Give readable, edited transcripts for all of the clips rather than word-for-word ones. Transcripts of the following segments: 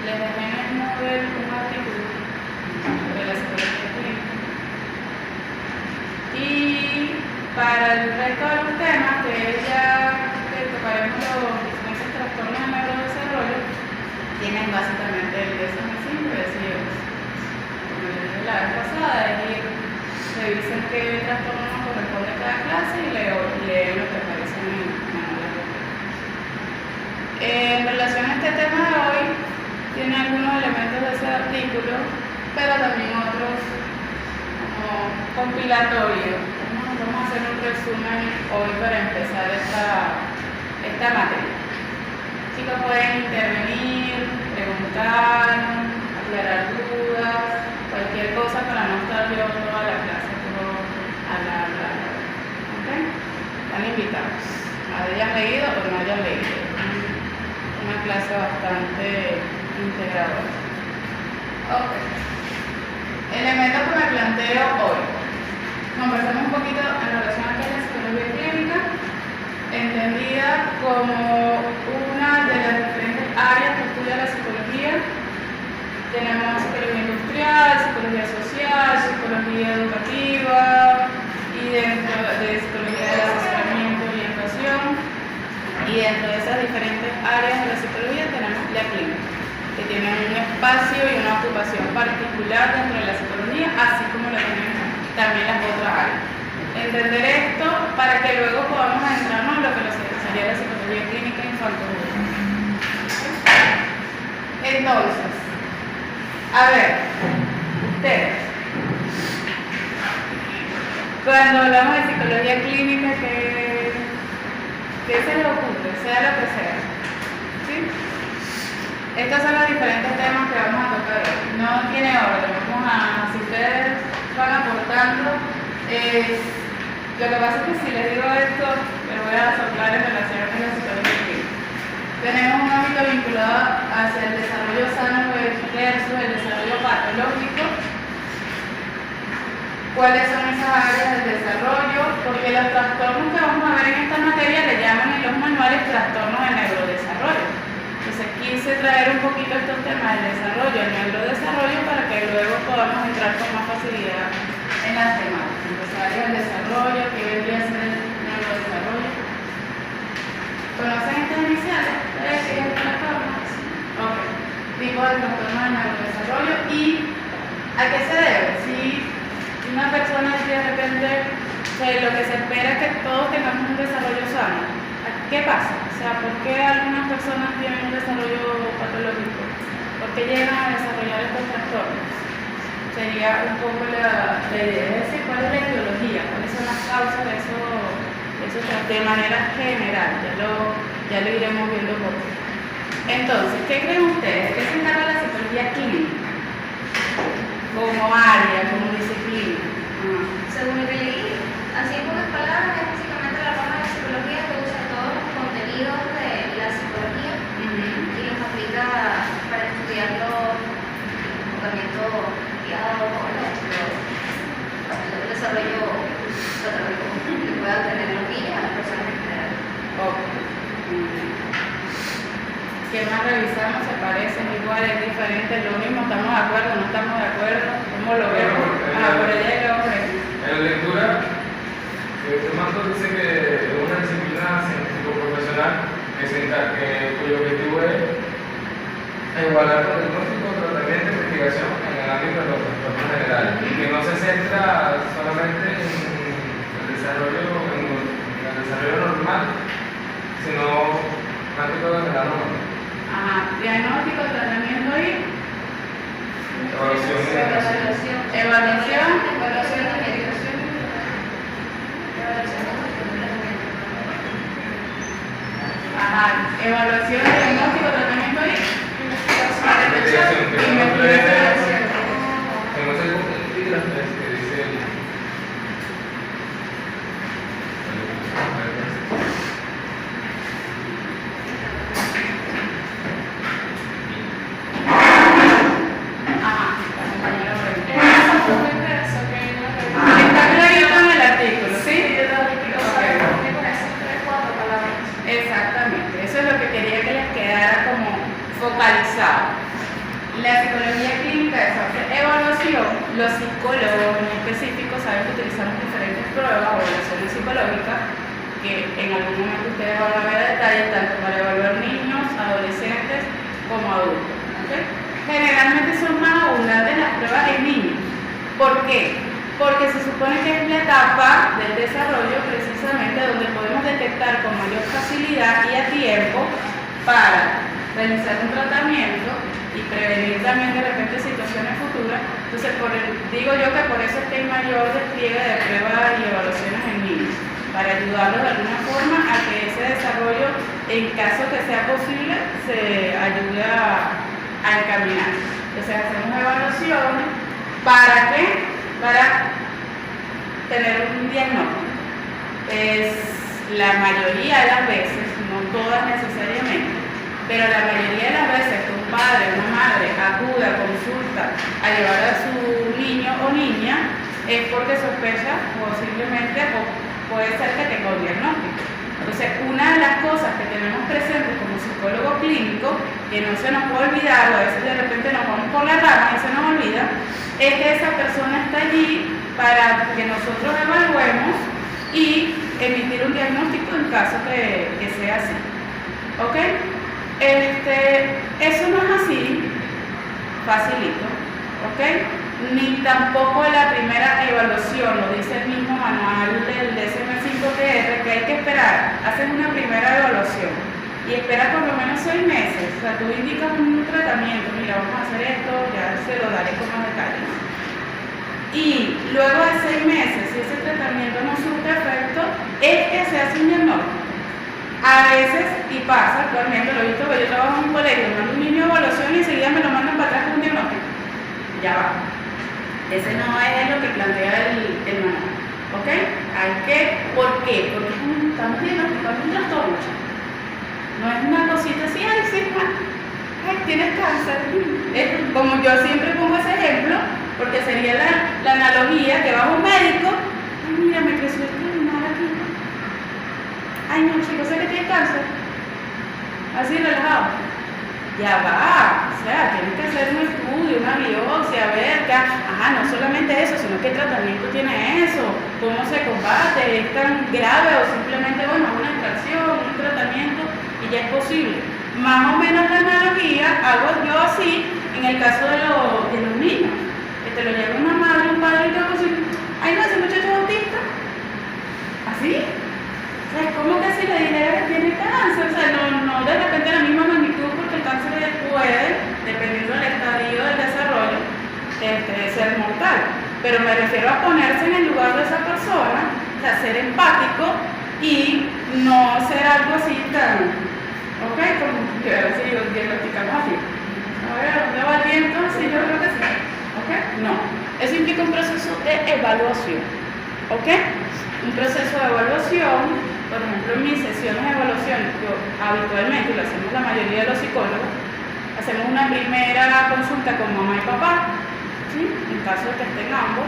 les dejé en el Moodle un artículo sobre la psicología clínica. Y para el resto de los temas, que ya tocaremos los diferentes trastornos del neurodesarrollo, tienen básicamente el DSM-5 y el CIOS. Como les dije la vez pasada, es ir, revisen qué trastorno nos corresponde a cada clase y leen lo que aparece en el manual. En relación a este tema de hoy, tiene algunos elementos de ese artículo, pero también otros como compilatorios. Vamos a hacer un resumen hoy para empezar esta materia. Chicos, pueden intervenir, preguntar, aclarar dudas, cualquier cosa para no estar yo toda la clase por hablar. ¿Ok? Están invitados. Hayan leído o no hayan leído. Una clase bastante integradora. Ok. Elementos que me planteo hoy. Conversamos un poquito en relación a la psicología clínica, entendida como una de las diferentes áreas que estudia la psicología. Tenemos psicología industrial, psicología social, psicología educativa y dentro de psicología de asesoramiento y orientación. Y dentro de esas diferentes áreas de la psicología tenemos la clínica, que tiene un espacio y una ocupación particular dentro de la psicología, así como lo tienen también las otras áreas. Entender esto para que luego podamos adentrarnos en lo que sería la psicología clínica infantil. Entonces, a ver, ustedes, cuando hablamos de psicología clínica, ¿qué se les ocurre? Sea lo que sea. ¿Sí? Estos son los diferentes temas que vamos a tocar hoy. No tiene orden, si ustedes van aportando. Lo que pasa es que si les digo esto, les voy a soplar en relación a la psicología clínica. Tenemos un ámbito vinculado hacia el desarrollo sano versus el desarrollo patológico. ¿Cuáles son esas áreas del desarrollo? Porque los trastornos que vamos a ver en esta materia le llaman en los manuales trastornos de neurodesarrollo. Entonces quise traer un poquito estos temas del desarrollo, el neurodesarrollo, para que luego podamos entrar con más facilidad en las temáticas. Entonces, áreas del desarrollo, ¿qué vendría a ser el neurodesarrollo? ¿Conocen estas iniciales? ¿Ustedes siguen trastornos? Ok. Tipo de trastorno de neurodesarrollo y ¿a qué se debe? Si una persona de repente, lo que se espera es que todos tengamos un desarrollo sano, ¿qué pasa? O sea, ¿por qué algunas personas tienen un desarrollo patológico? ¿Por qué llegan a desarrollar estos trastornos? Sería un poco la idea, es decir, cuál es la etiología, cuáles son las causas de eso de manera general, ya lo iremos viendo un poco. Entonces, ¿qué creen ustedes? ¿Qué se encarga la psicología clínica? Como área, como disciplina. Según lo que leí, así en pocas palabras, es básicamente la rama de la psicología que usa todos los contenidos de la psicología y los aplica para estudiar los comportamientos guiados o el desarrollo que puedan tener los niños a las personas en general. ¿Qué más revisamos? ¿Se parecen iguales, es diferente, lo mismo? ¿Estamos de acuerdo? ¿No estamos de acuerdo? ¿Cómo lo vemos? Por allá y luego por aquí. En la lectura, Tomaso dice que es una disciplina científico-profesional cuyo objetivo es igualar el diagnóstico, tratamiento e investigación en el ámbito de los trastornos generales y que no se centra solamente en el desarrollo normal, sino más que todo en el anormal. Diagnóstico, tratamiento y Evaluación. Evaluación. Evaluación, diagnóstico, tratamiento y Investigación. investigación. Que no se cumple las tres que dice el... Está clarito en el artículo, ¿sí? Exactamente, eso es lo que quería que les quedara como focalizado. La psicología clínica es hacer evaluación. Los psicólogos en específico saben que utilizamos diferentes pruebas o evaluaciones psicológicas que en algún momento ustedes van a ver a detalle, tanto para evaluar niños, adolescentes como adultos. ¿Okay? Generalmente son más abundantes las pruebas en niños. ¿Por qué? Porque se supone que es la etapa del desarrollo precisamente donde podemos detectar con mayor facilidad y a tiempo para realizar un tratamiento y prevenir también de repente situaciones futuras. Entonces, digo yo que por eso es que hay mayor despliegue de pruebas y evaluaciones en niños, para ayudarlos de alguna forma a que ese desarrollo, en caso que sea posible, se ayude a encaminar. Entonces, hacemos evaluaciones. ¿Para qué? Para tener un diagnóstico. Es la mayoría de las veces, no todas necesariamente, pero la mayoría de las veces que un padre o una madre acude a consulta a llevar a su niño o niña es porque sospecha o simplemente puede ser que tenga un diagnóstico. Entonces, una de las cosas que tenemos presentes como psicólogo clínico, que no se nos puede olvidar, o a veces de repente nos vamos por la rama y se nos olvida, es que esa persona está allí para que nosotros evaluemos y emitir un diagnóstico en caso que sea así. ¿Ok? Eso no es así, facilito, ¿ok? Ni tampoco la primera evaluación, lo dice el mismo manual del DSM-5TR, que hay que esperar, haces una primera evaluación y espera por lo menos 6 meses, o sea, tú indicas un tratamiento, mira, vamos a hacer esto, ya se lo daré con más detalle. Y luego de 6 meses, si ese tratamiento no surte efecto, es que se hace un diagnóstico. A veces, y pasa actualmente, lo he visto, que yo trabajo en un colegio, mando un niño a evaluación y enseguida me lo mandan para atrás con un diagnóstico. Ya va. Ese no es lo que plantea el manual. ¿Ok? ¿Por qué? Porque estamos diagnosticando un trastorno. No es una cosita así, ay, sí, ay, tienes cáncer. Como yo siempre pongo ese ejemplo, porque sería la analogía que va a un médico, ay, mira, me creció este animal aquí. Ay, no, chicos, sé que tiene cáncer. Así relajado. Ya va, o sea, tienes que hacer un estudio, una biopsia, a ver, no solamente eso, sino qué tratamiento tiene eso, cómo se combate, es tan grave o simplemente, bueno, una extracción, un tratamiento y ya es posible. Más o menos la analogía hago yo así en el caso de los niños, que te lo lleva una madre, un padre y todo así, ay no, ese muchacho es autista, así. O sea, es como que si le dijera que tiene cáncer, o sea, no de repente la misma magnitud, porque el cáncer puede, dependiendo del estadio del desarrollo, ser mortal. Pero me refiero a ponerse en el lugar de esa persona, o sea, ser empático y no ser algo así tan, ¿ok? Como que a ver si diagnosticamos así. A ver, ¿dónde va el viento? Sí, yo creo que sí. ¿Ok? No. Eso implica un proceso de evaluación. ¿Ok? Un proceso de evaluación. Por ejemplo, en mis sesiones de evaluación, yo habitualmente, y lo hacemos la mayoría de los psicólogos, hacemos una primera consulta con mamá y papá, ¿sí? En caso de que estén ambos,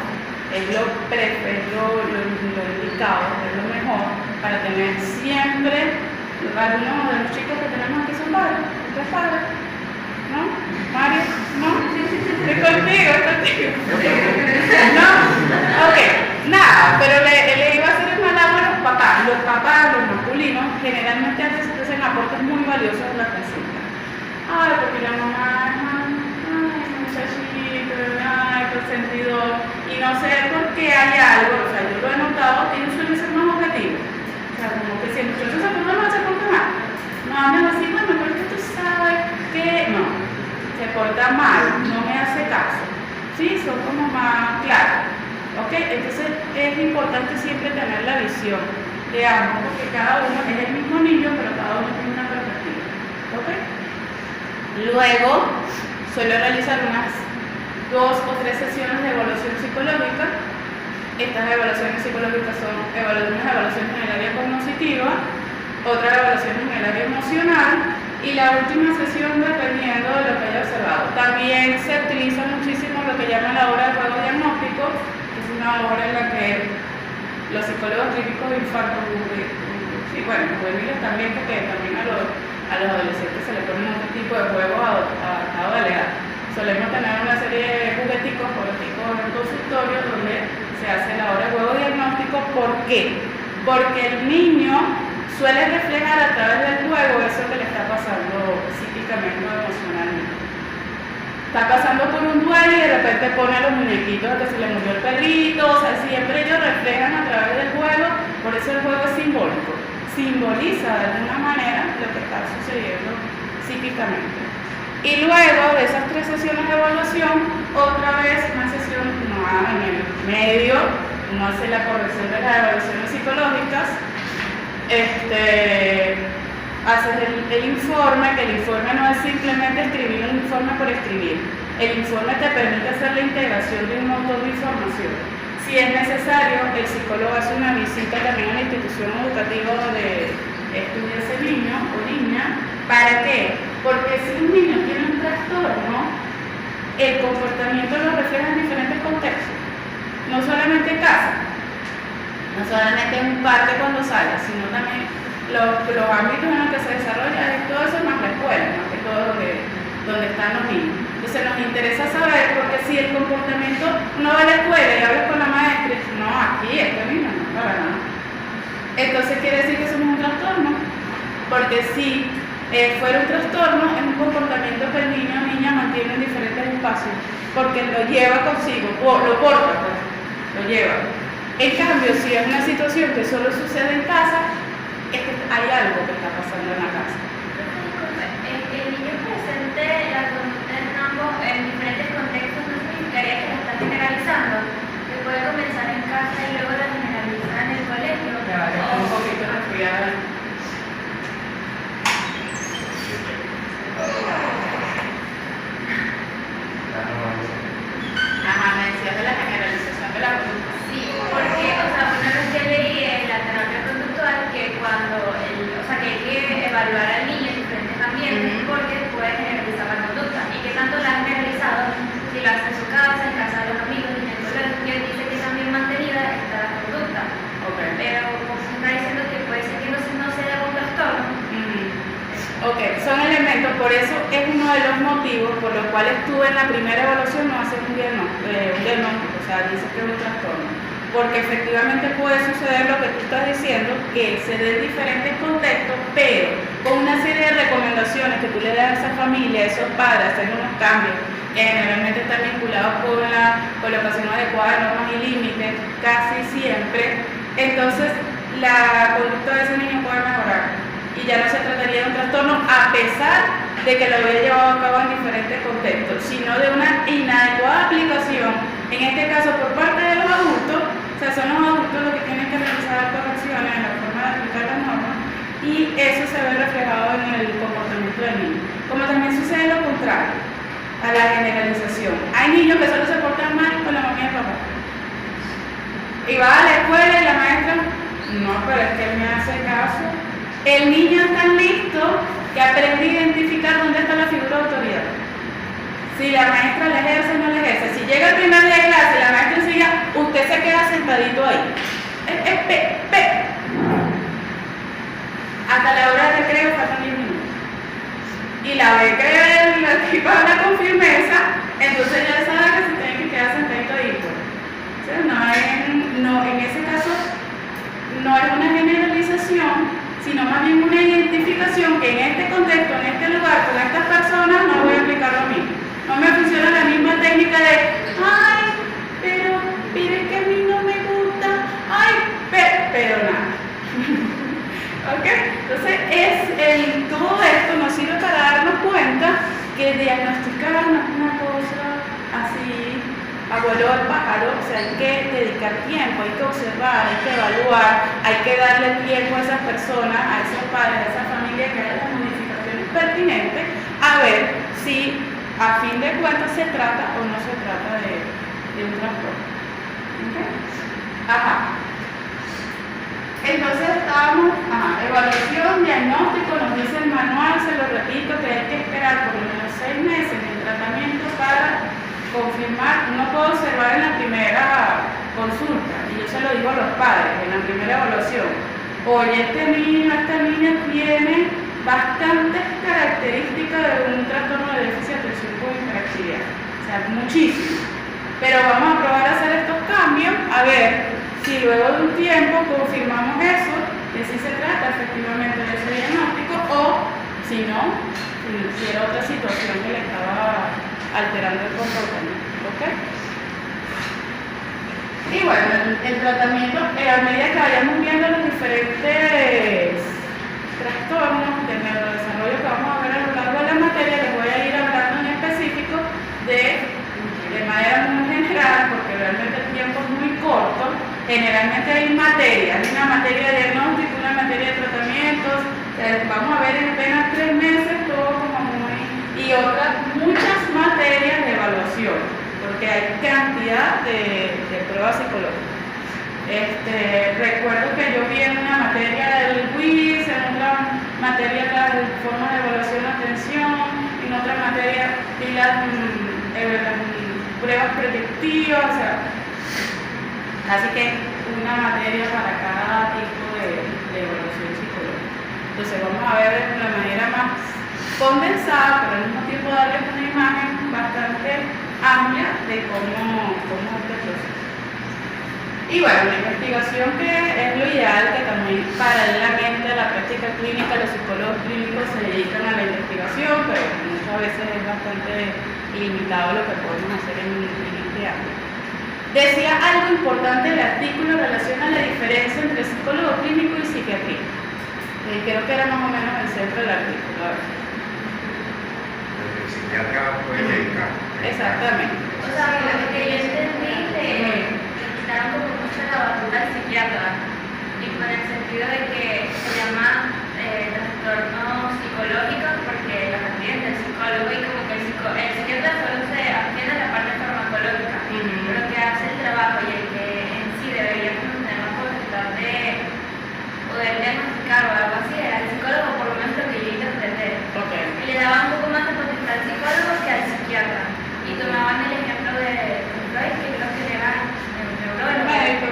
es lo indicado, es lo mejor, para tener siempre, algunos de los chicos que tenemos aquí son padres, ¿usted es padre? ¿No? ¿Mario? ¿No? Estoy contigo, ¿no? Ok, nada, pero le iba a hacer el malazo a los papás. Los papás, los masculinos, generalmente hacen aportes muy valiosos en la consulta. Ay, porque la mamá, ay, muchachito, ay, consentidor. Y no sé por qué hay algo, o sea, yo lo he notado, que ellos suelen ser más objetivos. O sea, como que si el muchacho se porta mal, se porta mal. No hablan así, bueno, pero es que tú sabes que no, se porta mal, no me hace caso. Sí, son como más claros. ¿Ok? Entonces es importante siempre tener la visión de ambos, porque cada uno es el mismo niño, pero cada uno tiene una perspectiva. ¿Ok? Luego suelo realizar unas 2 o 3 sesiones de evaluación psicológica. Estas evaluaciones psicológicas son unas evaluaciones en el área cognitiva, otras evaluaciones en el área emocional y la última sesión dependiendo de lo que haya observado. También se utiliza muchísimo lo que llaman la hora de juego diagnóstico, que es una hora en la que los psicólogos clínicos de infarto, juveniles también, porque también a los adolescentes se les ponen otro tipo de juegos adaptados a la edad. solemos tener una serie de jugueticos políticos en el consultorio donde se hace la hora de juego diagnóstico. ¿Por qué? Porque el niño suele reflejar a través del juego eso que le está pasando psíquicamente o emocionalmente. Está pasando por un duelo y de repente pone a los muñequitos que se le murió el perrito, o sea, siempre ellos reflejan a través del juego, por eso el juego es simbólico, simboliza de alguna manera lo que está sucediendo psíquicamente. Y luego de esas 3 sesiones de evaluación, otra vez una sesión en el medio, uno hace la corrección de las evaluaciones psicológicas, haces el informe, que el informe no es simplemente escribir un informe por escribir. El informe te permite hacer la integración de un montón de información. Si es necesario, el psicólogo hace una visita también a la institución educativa donde estudia ese niño o niña. ¿Para qué? Porque si un niño tiene un trastorno, el comportamiento lo refleja en diferentes contextos. No solamente en casa, no solamente en un parque cuando sale, sino también los ámbitos en los que se desarrolla, todo eso es más la escuela, más que todo donde están los niños. Entonces nos interesa saber, porque si el comportamiento no va a la escuela y hablas con la maestra y dices, no, aquí este niño no, para nada. Entonces quiere decir que somos un trastorno, porque si fuera un trastorno, es un comportamiento que el niño o niña mantiene en diferentes espacios, porque lo lleva consigo, lo porta, pues, lo lleva. En cambio, si es una situación que solo sucede en casa, es que hay algo que está pasando en la casa. El niño presente la conducta en diferentes contextos no significaría que la está generalizando, que puede comenzar en casa y luego la generaliza en el colegio. Un poquito resfriada. Ajá, me decías de la generalización de la conducta. Sí, porque, o sea, una vez que leí en la terapia conductual que que hay que evaluar al niño en diferentes ambientes porque puede generalizar la conducta y que tanto la ha generalizado si lo hace en su casa, en casa de los amigos, en el colegio, dice que también mantenida está la conducta. Okay. Pero como se está diciendo que puede ser que no sea un trastorno. Ok, son elementos, por eso es uno de los motivos por los cuales tú en la primera evaluación no haces un diagnóstico, o sea, dices que es un trastorno. Porque efectivamente puede suceder lo que tú estás diciendo, que se den diferentes contextos, pero con una serie de recomendaciones que tú le das a esa familia, a esos padres, hacer unos cambios que generalmente están vinculados con la colocación adecuada de normas y límites, casi siempre. Entonces, la conducta de ese niño puede mejorar y ya no se trataría de un trastorno a pesar de que lo había llevado a cabo en diferentes contextos, sino de una inadecuada aplicación, en este caso por parte de los adultos. O sea, son los adultos los que tienen que realizar correcciones en la forma de aplicar las normas y eso se ve reflejado en el comportamiento del niño. Como también sucede lo contrario, a la generalización. Hay niños que solo se portan mal con la mamá y el papá. Y va a la escuela y la maestra, no, pero es que él me hace caso. El niño es tan listo que aprende a identificar dónde está la figura de autoridad. Si la maestra la ejerce o no la ejerce. Si llega el primer día de clase y la maestra enseña, usted se queda sentadito ahí. Hasta la hora de recreo faltan 10 minutos. Y la ve que la tipa habla con firmeza, entonces ya sabe que se tiene que quedar sentadito ahí. Pues. O sea, en ese caso no es una generalización, sino más bien una identificación que en este contexto, en este lugar, con estas personas, no voy a aplicar lo mismo. No me funciona la misma técnica de, ay, pero es que a mí no me gusta, ay, pero nada. ¿Ok? Entonces, todo esto nos sirve para darnos cuenta que diagnosticar no es una cosa así, abuelo del pájaro, o sea, hay que dedicar tiempo, hay que observar, hay que evaluar, hay que darle tiempo a esas personas, a esos padres, a esa familia, que hagan las modificaciones pertinentes, a ver si a fin de cuentas se trata o no se trata de un trastorno. ¿Okay? Ajá. Entonces estábamos, evaluación, diagnóstico, nos dice el manual, se lo repito, que hay que esperar por lo menos 6 meses en tratamiento para confirmar. Uno puede observar en la primera consulta, y yo se lo digo a los padres, en la primera evaluación, oye, este niño, esta niña tiene bastantes características de un trastorno de déficit de atención con hiperactividad. sea, muchísimo. Pero vamos a probar a hacer estos cambios, a ver si luego de un tiempo confirmamos eso, que sí se trata efectivamente de ese diagnóstico, o si no, si era otra situación que le estaba alterando el comportamiento. ¿Ok? Y bueno, el tratamiento, a medida que vayamos viendo los diferentes trastornos del neurodesarrollo que vamos a ver a lo largo de la materia, les voy a ir hablando en específico de manera muy general, porque realmente el tiempo es muy corto. Generalmente hay materias, hay una materia de diagnóstico, una materia de tratamientos, vamos a ver en apenas 3 meses todo como muy, y otras muchas materias de evaluación, porque hay cantidad de pruebas psicológicas. Recuerdo que yo vi en una materia del WIS, en otra materia las formas de evaluación de atención, en otra materia vi las pruebas predictivas, o sea, así que una materia para cada tipo de evaluación psicológica. Entonces vamos a ver de una manera más condensada, pero al mismo tiempo darles una imagen bastante amplia de cómo es este proceso. Y bueno, la investigación que es lo ideal, que también paralelamente a la práctica clínica, los psicólogos clínicos se dedican a la investigación, pero muchas veces es bastante limitado lo que podemos hacer en este ámbito. Decía algo importante el artículo en relación a la diferencia entre psicólogo clínico y psiquiatría. Creo que era más o menos el centro del artículo. El psiquiatra puede medicar. Exactamente. O sea, lo que yo entendí le quitaron como mucho la batuta al psiquiatra, y con el sentido de que se llama trastorno psicológico porque los atiende el psicólogo, y como que el psiquiatra solo se atiende la parte farmacológica, pero que hace el trabajo y el que en sí debería tener la potestad de poder diagnosticar o algo así era el psicólogo, por lo menos lo que yo hice entender. Okay. Y le daban un poco más de potestad al psicólogo que al psiquiatra. Y tomaban el ejemplo de Freud, que creo que era el neurólogo, médico.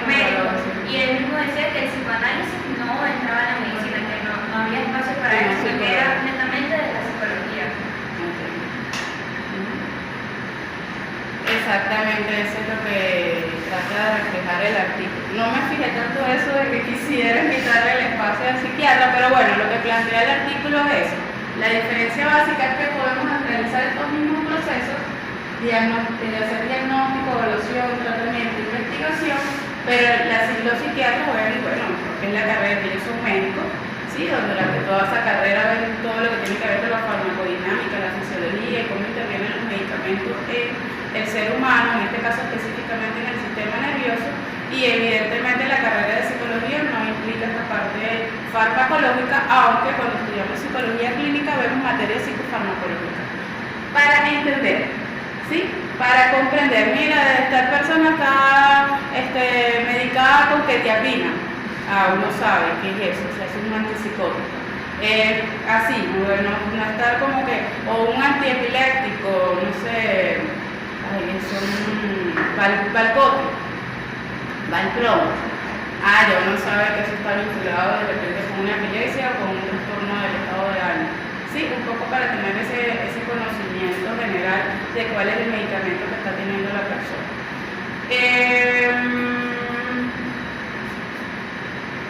Y él mismo decía que el psicoanálisis no entraba en la medicina, que no había espacio para eso, que era netamente de la psicología. Okay. Exactamente, eso es lo que trata de reflejar el artículo. No me fijé tanto eso de que quisieran quitarle el espacio al psiquiatra, pero bueno, lo que plantea el artículo es eso. La diferencia básica es que podemos realizar estos mismos procesos de hacer diagnóstico, evaluación, tratamiento, investigación, pero los psiquiatras, bueno, porque es la carrera, ellos son médicos, ¿sí? Donde durante toda esa carrera ven todo lo que tiene que ver con la farmacodinámica, la fisiología y cómo intervienen los medicamentos en el ser humano, en este caso específicamente en el sistema nervioso, y evidentemente la carrera de psicología no implica esta parte farmacológica, aunque cuando estudiamos psicología clínica vemos materia psicofarmacológica. Para entender, ¿sí? Para comprender, mira, esta persona está medicada con quetiapina. Uno sabe qué es eso, o sea, es un antipsicótico. Así, bueno, no estar como que, o un antiepiléptico, no sé, Valproate, Valproate. Ya uno sabe que eso está vinculado de repente con una epilepsia o con un trastorno del estado de ánimo. Sí, un poco para tener ese conocimiento general de cuál es el medicamento que está teniendo la persona.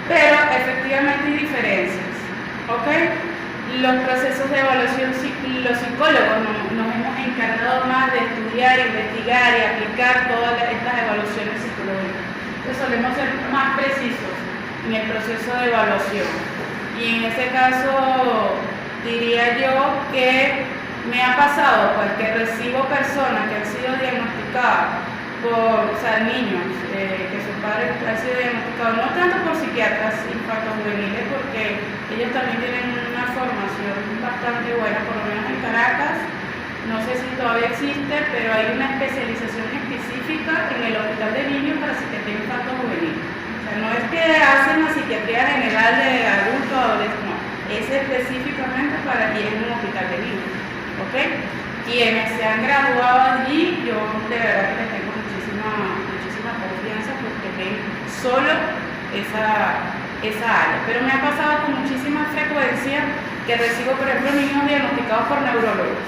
Pero efectivamente hay diferencias, ¿ok? Los procesos de evaluación, los psicólogos nos hemos encargado más de estudiar, investigar y aplicar todas estas evaluaciones psicológicas. Entonces solemos ser más precisos en el proceso de evaluación. Y en ese caso diría yo que me ha pasado pues que recibo personas que han sido diagnosticadas por, niños que sus padres han sido diagnosticados, no tanto por psiquiatras infantojuveniles, porque ellos también tienen una formación bastante buena, por lo menos en Caracas, no sé si todavía existe, pero hay una especialización específica en el hospital de niños para psiquiatría infantojuvenil. O sea, no es que hacen la psiquiatría general de adultos o adolescentes, no, es específicamente para ir en un hospital de niños, ¿ok? Quienes se han graduado allí, yo de verdad que les tengo muchísima confianza porque ven solo esa área. Pero me ha pasado con muchísima frecuencia que recibo, por ejemplo, niños diagnosticados por neurólogos,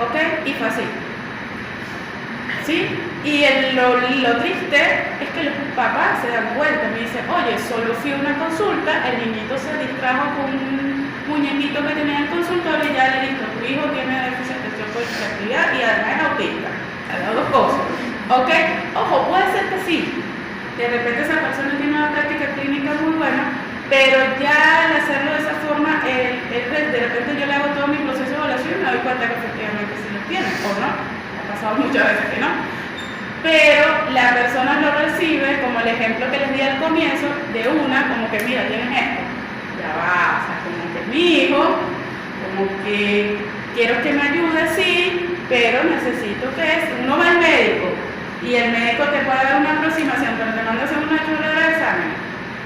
¿ok? Y fue así. ¿sí? Y lo triste es que los papás se dan cuenta, me dicen, oye, solo fui a una consulta, el niñito se distrajo con un muñequito que tenía en el consultorio y ya le dijo, tu hijo tiene déficit de atención por hiperactividad y además es autista. Las dos cosas. ¿Ok? Ojo, puede ser que sí. De repente esa persona tiene una práctica clínica muy buena, pero ya al hacerlo de esa forma, de repente yo le hago todo mi proceso de evaluación y me doy cuenta que efectivamente sí lo tiene, o no. Ha pasado muchas veces que no. Pero la persona lo recibe, como el ejemplo que les di al comienzo, de una, como que mira, tienes esto. Ya va, o sea, como que es mi hijo, como que quiero que me ayude, sí, pero necesito que uno va al médico y el médico te puede dar una aproximación, pero te manda a hacer una chulera de examen.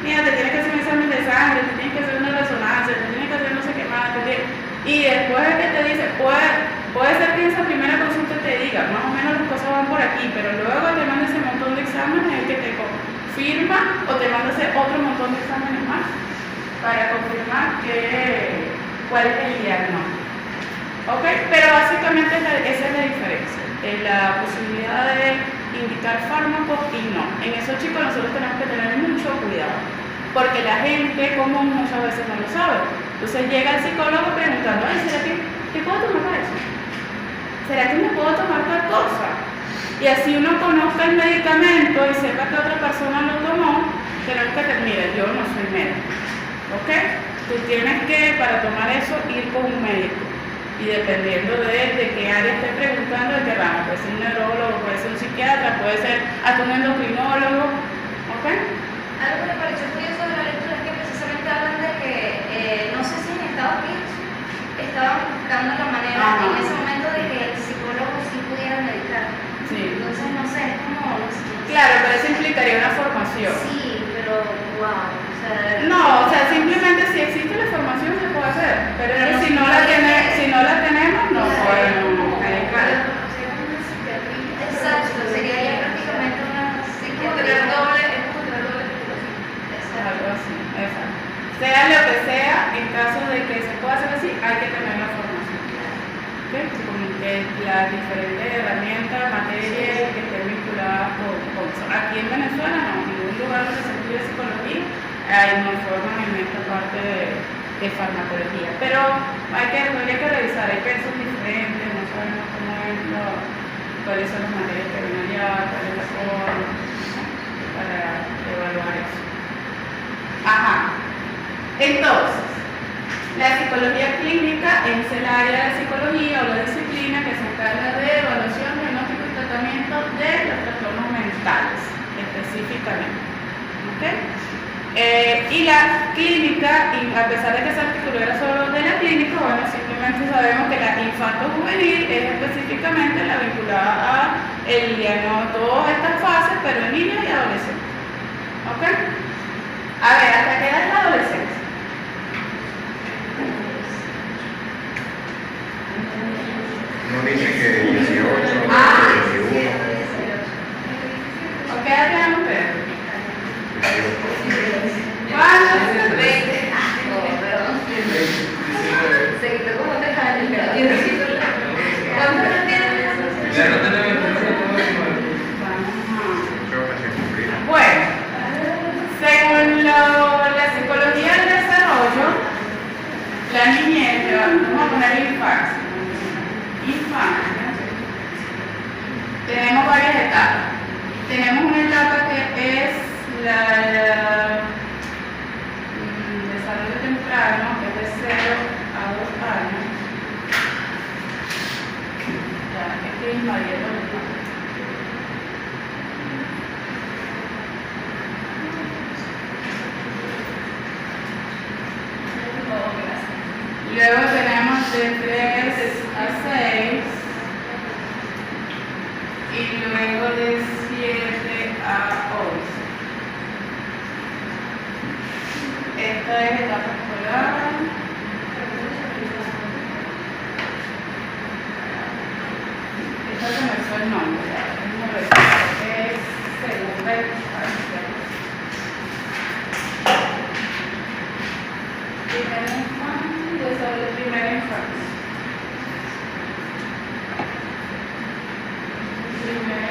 Mira, te tienes que hacer un examen de sangre, te tienes que hacer una resonancia, te tienes que hacer no sé qué más, y después de que te dice, puede ser que en esa primera consulta te diga, más o menos las cosas van por aquí, pero luego te manda ese montón de exámenes en el que te confirma o te manda a hacer otro montón de exámenes más para confirmar cuál es el diagnóstico. ¿Ok? Pero básicamente esa es la diferencia, la posibilidad de indicar fármacos y no. En esos chicos nosotros tenemos que tener mucho cuidado, porque la gente común muchas veces no lo sabe. Entonces llega el psicólogo preguntando, ay, ¿será que te puedo tomar para eso? ¿Será que me puedo tomar tal cosa? Y así uno conozca el medicamento y sepa que otra persona lo tomó, tenemos que terminar, yo no soy médico. ¿Ok? Tú tienes que, para tomar eso, ir con un médico. Y dependiendo de qué área esté preguntando, de qué rama, puede ser un neurólogo, puede ser un psiquiatra, puede ser hasta un endocrinólogo. ¿Ok? Algo que me pareció curioso de la lectura es que precisamente hablan de que, no sé si en Estados Unidos estaban buscando la manera en ese momento de que el psicólogo sí pudiera medicar. Sí. Entonces, no sé, es como... Claro, pero eso implicaría una formación. Sí, pero wow. No, o sea, simplemente si existe la formación se puede hacer, pero si no la tenemos, no podemos medicar. Exacto, sería ya prácticamente una psiquiatría. Algo así, exacto. Sea lo que sea, en caso de que se pueda hacer así, hay que tener la formación. ¿Okay? Como que las diferentes herramientas, materias que estén vinculadas con eso. Aquí en Venezuela, no, en ningún lugar donde se estudia psicología hay una forma en esta parte de farmacología. Pero habría que revisar, hay pensos diferentes, no sabemos cómo es cuáles son las materias que ven allá, cuál es la forma, ¿no? Para evaluar eso. Ajá. Entonces, la psicología clínica es el área de la psicología o la disciplina que se encarga de evaluación, diagnóstico y tratamiento de los trastornos mentales, específicamente. ¿Okay? Y la clínica, y a pesar de que se articulara solo de la clínica, bueno, simplemente sabemos que la infanto-juvenil es específicamente la vinculada a el diagnóstico, todas estas fases, pero en niños y adolescentes. ¿Ok? A ver, ¿hasta qué edad es la adolescencia? No dice que 18, Ah, 21, ¿O qué edad tienen ustedes? 18. ¿Cuántos? 20. Oh, perdón. Se quitó como 3 años. ¿Cuántos años tienes? Ya no tenemos Bueno, según la psicología del desarrollo, la niñez, vamos a poner infancia. Tenemos varias etapas. Tenemos una etapa que es la desarrollo temprano, que es de 0 a 2 años. Ya, estoy invadiendo el espacio. Luego tenemos de 3 a 6 y luego de 7 a 11. Esta es etapa escolar. Esta se me fue el nombre, es segunda infancia. Primera infancia, desarrollo de primera infancia. Primera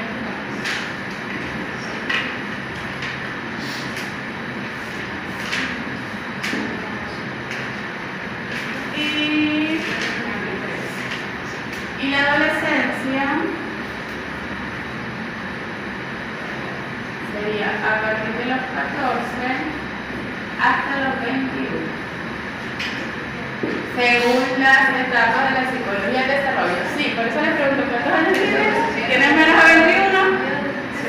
Y la adolescencia sería a partir de los 14 hasta los 21, según las etapas de la psicología del desarrollo. Sí, por eso les pregunto, ¿cuántos años tienes? ¿Tienes menos de 21?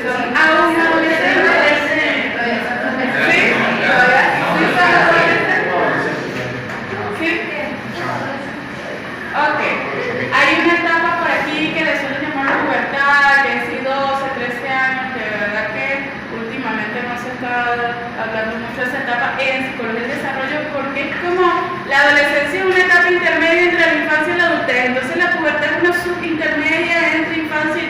Son aún adolescentes. Sí, todavía sí son adolescentes. ¿Sí? Ok. Hay una etapa por aquí que le suelen llamar la pubertad, que han sido 12, 13 años, que de verdad que últimamente no se está hablando mucho de esa etapa en psicología del desarrollo, porque es como la adolescencia es una etapa intermedia entre la infancia y la adultez. Entonces la pubertad es una subintermedia entre infancia y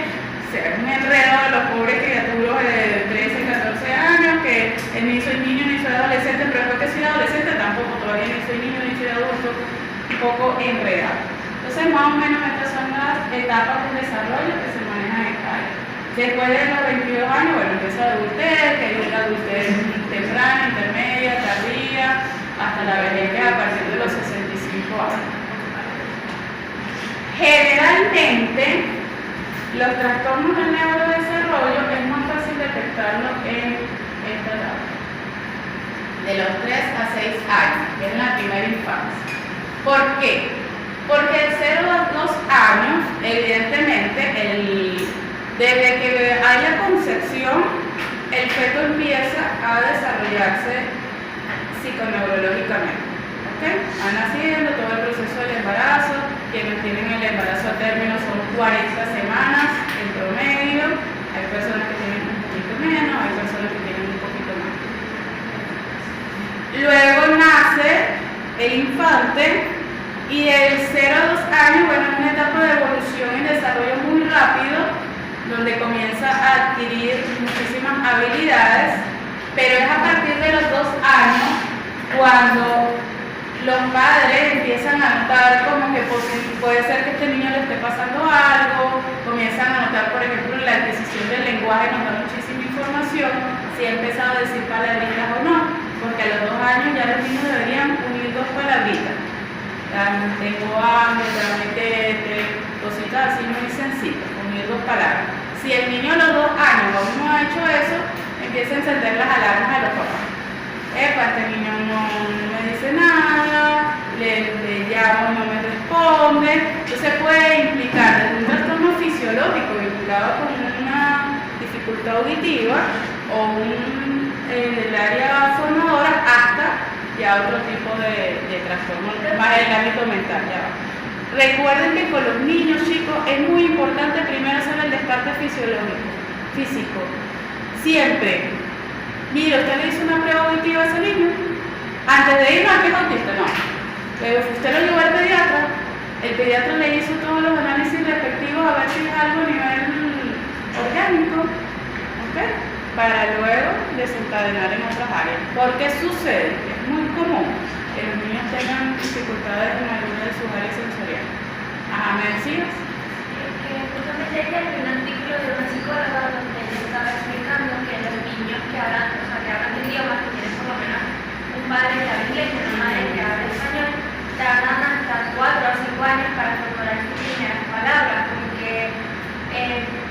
es un enredo de los pobres criaturas de 13, 14 años, que ni soy niño ni soy adolescente, pero después que soy adolescente tampoco, todavía ni soy niño ni soy adulto, un poco enredado. Entonces más o menos estas son las etapas del desarrollo que se manejan en CAE. Después de los 22 años, bueno, empieza la adultez, que es la adultez temprana, intermedia, tardía, hasta la vejez a partir de los 65 años. Generalmente, los trastornos del neurodesarrollo es más fácil detectarlos en esta etapa, de los 3 a 6 años, que es la primera infancia. ¿Por qué? Porque el 0 a 2 años, evidentemente, desde que haya concepción, el feto empieza a desarrollarse psiconeurológicamente. Va naciendo todo el proceso del embarazo. Quienes tienen el embarazo a término son 40 semanas en promedio. Hay personas que tienen un poquito menos, hay personas que tienen un poquito más. Luego nace el infante y del 0 a 2 años, bueno, es una etapa de evolución y desarrollo muy rápido, donde comienza a adquirir muchísimas habilidades, pero es a partir de los 2 años cuando los padres empiezan a notar como que puede ser que este niño le esté pasando algo, comienzan a notar, por ejemplo, la adquisición del lenguaje, nos da muchísima información, si ha empezado a decir palabritas o no, porque a los 2 años ya los niños deberían unir 2 palabritas. Tengo hambre, dame tete, cositas así muy sencillas, unir 2 palabras. Si el niño a los 2 años aún no ha hecho eso, empieza a encender las alarmas de los papás. Este niño no me dice nada, le llamo y no me responde. Entonces puede implicar desde un trastorno fisiológico vinculado con una dificultad auditiva o del área fonadora hasta ya otro tipo de trastorno, más en el ámbito mental. Ya va. Recuerden que con los niños, chicos, es muy importante primero hacer el descarte físico. Siempre. Mira, usted le hizo una prueba auditiva a ese niño. Antes de ir, no, que es autista, no. Pero usted lo llevó al pediatra. El pediatra le hizo todos los análisis respectivos a ver si es algo a nivel orgánico. ¿Ok? Para luego desencadenar en otras áreas. ¿Por qué sucede? Es muy común que los niños tengan dificultades en alguna de sus áreas sensoriales. Ajá, ¿me decías? Justamente hay un artículo de una psicóloga donde ella estaba explicando que los niños que hablan idiomas, que tienen por lo menos un padre que habla inglés y una madre que habla español, tardan hasta 4 o 5 años para formular sus primeras palabras, como que,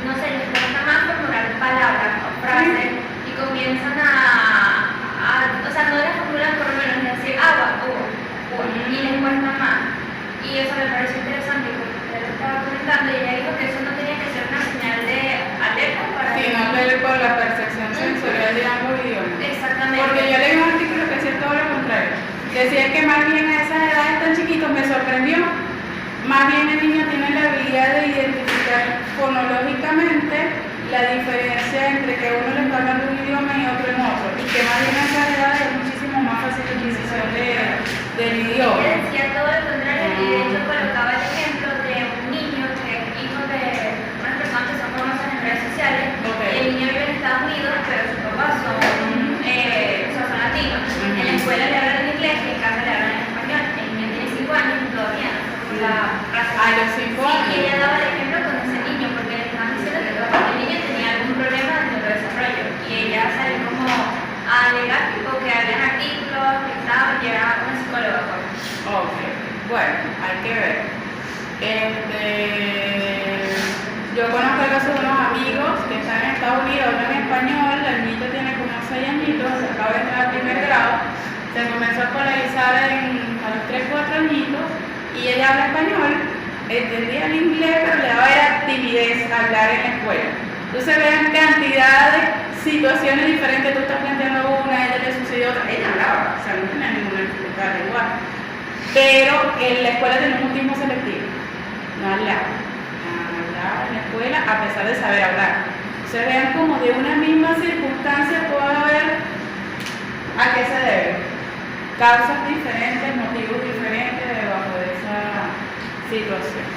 no sé, les cuesta más formular palabras o frases y comienzan o sea, no las formulan por lo menos, es decir, agua, y les cuesta más. Y eso me pareció interesante, como usted lo estaba comentando, y ella dijo que eso no tenía que ser una señal de alerta para... Sino ver por la percepción sensorial de ambos idiomas. Exactamente. Porque yo leí un artículo que decía todo lo contrario. Decía que más bien a esas edades tan chiquitos me sorprendió. Más bien el niño tiene la habilidad de identificar fonológicamente la diferencia entre que uno le está hablando un idioma y otro en otro. Y que más bien a esas edades es muchísimo más fácil la adquisición del idioma. Ella decía todo lo contrario y de hecho colocaba el ejemplo de un niño que es hijo de unas personas que son famosas en redes sociales. Okay. Y el niño vive en Estados Unidos, pero sus papás son latinos. En la escuela le hablan en inglés y en casa le hablan en español. El niño tiene 5 años y todavía no sabe la frase. A los 5 años. Y ella daba el ejemplo con ese niño porque le estaban diciendo que el niño tenía algún problema en el desarrollo. Y ella salió como a alegar que había artículos que estaban y era una psicóloga. Ok, bueno, hay que ver. 6 añitos, acaba de entrar al primer grado, se comenzó a escolarizar a los 3, 4 añitos y ella habla español, entendía el inglés, pero le daba era timidez hablar en la escuela. Entonces vean cantidad de situaciones diferentes, tú estás planteando una, a ella le sucedió otra, ella hablaba, o sea, no tenía ninguna dificultad de lenguaje. Pero en la escuela tenemos un tiempo selectivo, no hablaba en la escuela a pesar de saber hablar. Se vean como de una misma circunstancia puede haber a qué se debe. Causas diferentes, motivos diferentes debajo de esa situación.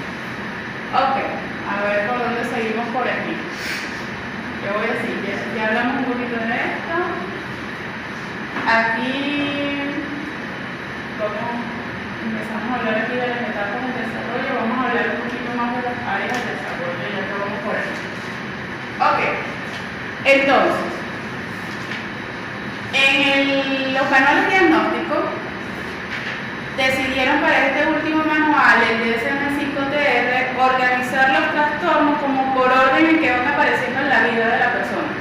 Ok, a ver por dónde seguimos por aquí. Yo voy a decir, ya hablamos un poquito de esto. Aquí empezamos a hablar aquí de las etapas del desarrollo, vamos a hablar un poquito más de las áreas de desarrollo, ya que vamos por aquí. Ok, entonces, en los manuales diagnósticos decidieron para este último manual, el DSM-5-TR, organizar los trastornos como por orden en que van apareciendo en la vida de la persona,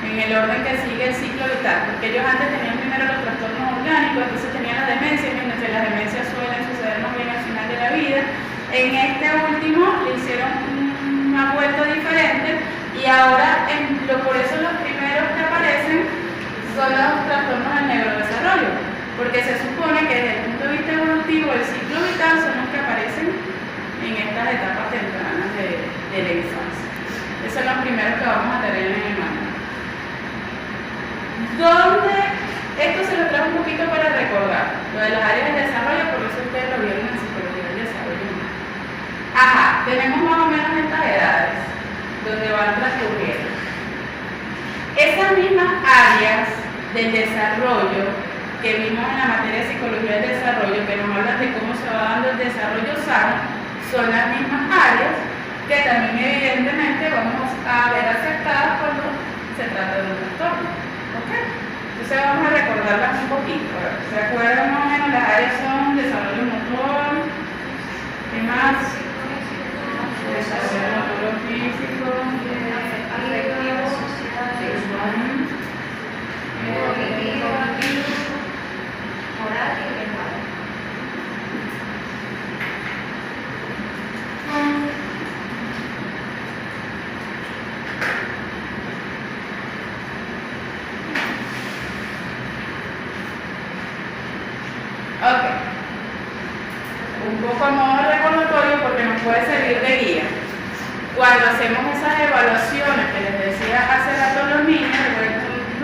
en el orden que sigue el ciclo vital, porque ellos antes tenían primero los trastornos orgánicos, entonces tenían las demencias, mientras que las demencias suelen suceder más bien al final de la vida. En este último le hicieron una vuelta diferente y ahora por eso los primeros que aparecen son los trastornos del neurodesarrollo, porque se supone que desde el punto de vista evolutivo el ciclo vital son los que aparecen en estas etapas tempranas de la infancia. Esos son los primeros que vamos a tener en el manual. Esto se lo trajo un poquito para recordar, lo de las áreas de desarrollo, por eso ustedes lo vieron en psicología del desarrollo humano. Ajá, tenemos más o menos estas edades, donde van transcurriendo. Esas mismas áreas del desarrollo que vimos en la materia de psicología del desarrollo, que nos hablan de cómo se va dando el desarrollo sano, son las mismas áreas que también evidentemente vamos a ver afectadas cuando se trata de un trastorno. ¿Ok? Entonces vamos a recordarlas un poquito. ¿Se acuerdan más o menos? Las áreas son desarrollo motor, ¿qué más? Desarrollo motor físico, afectivo, sexual, moral y lenguaje. Ok. Un poco a modo recordatorio porque nos puede servir de guía. Cuando hacemos esas evaluaciones que les decía hace rato a los niños,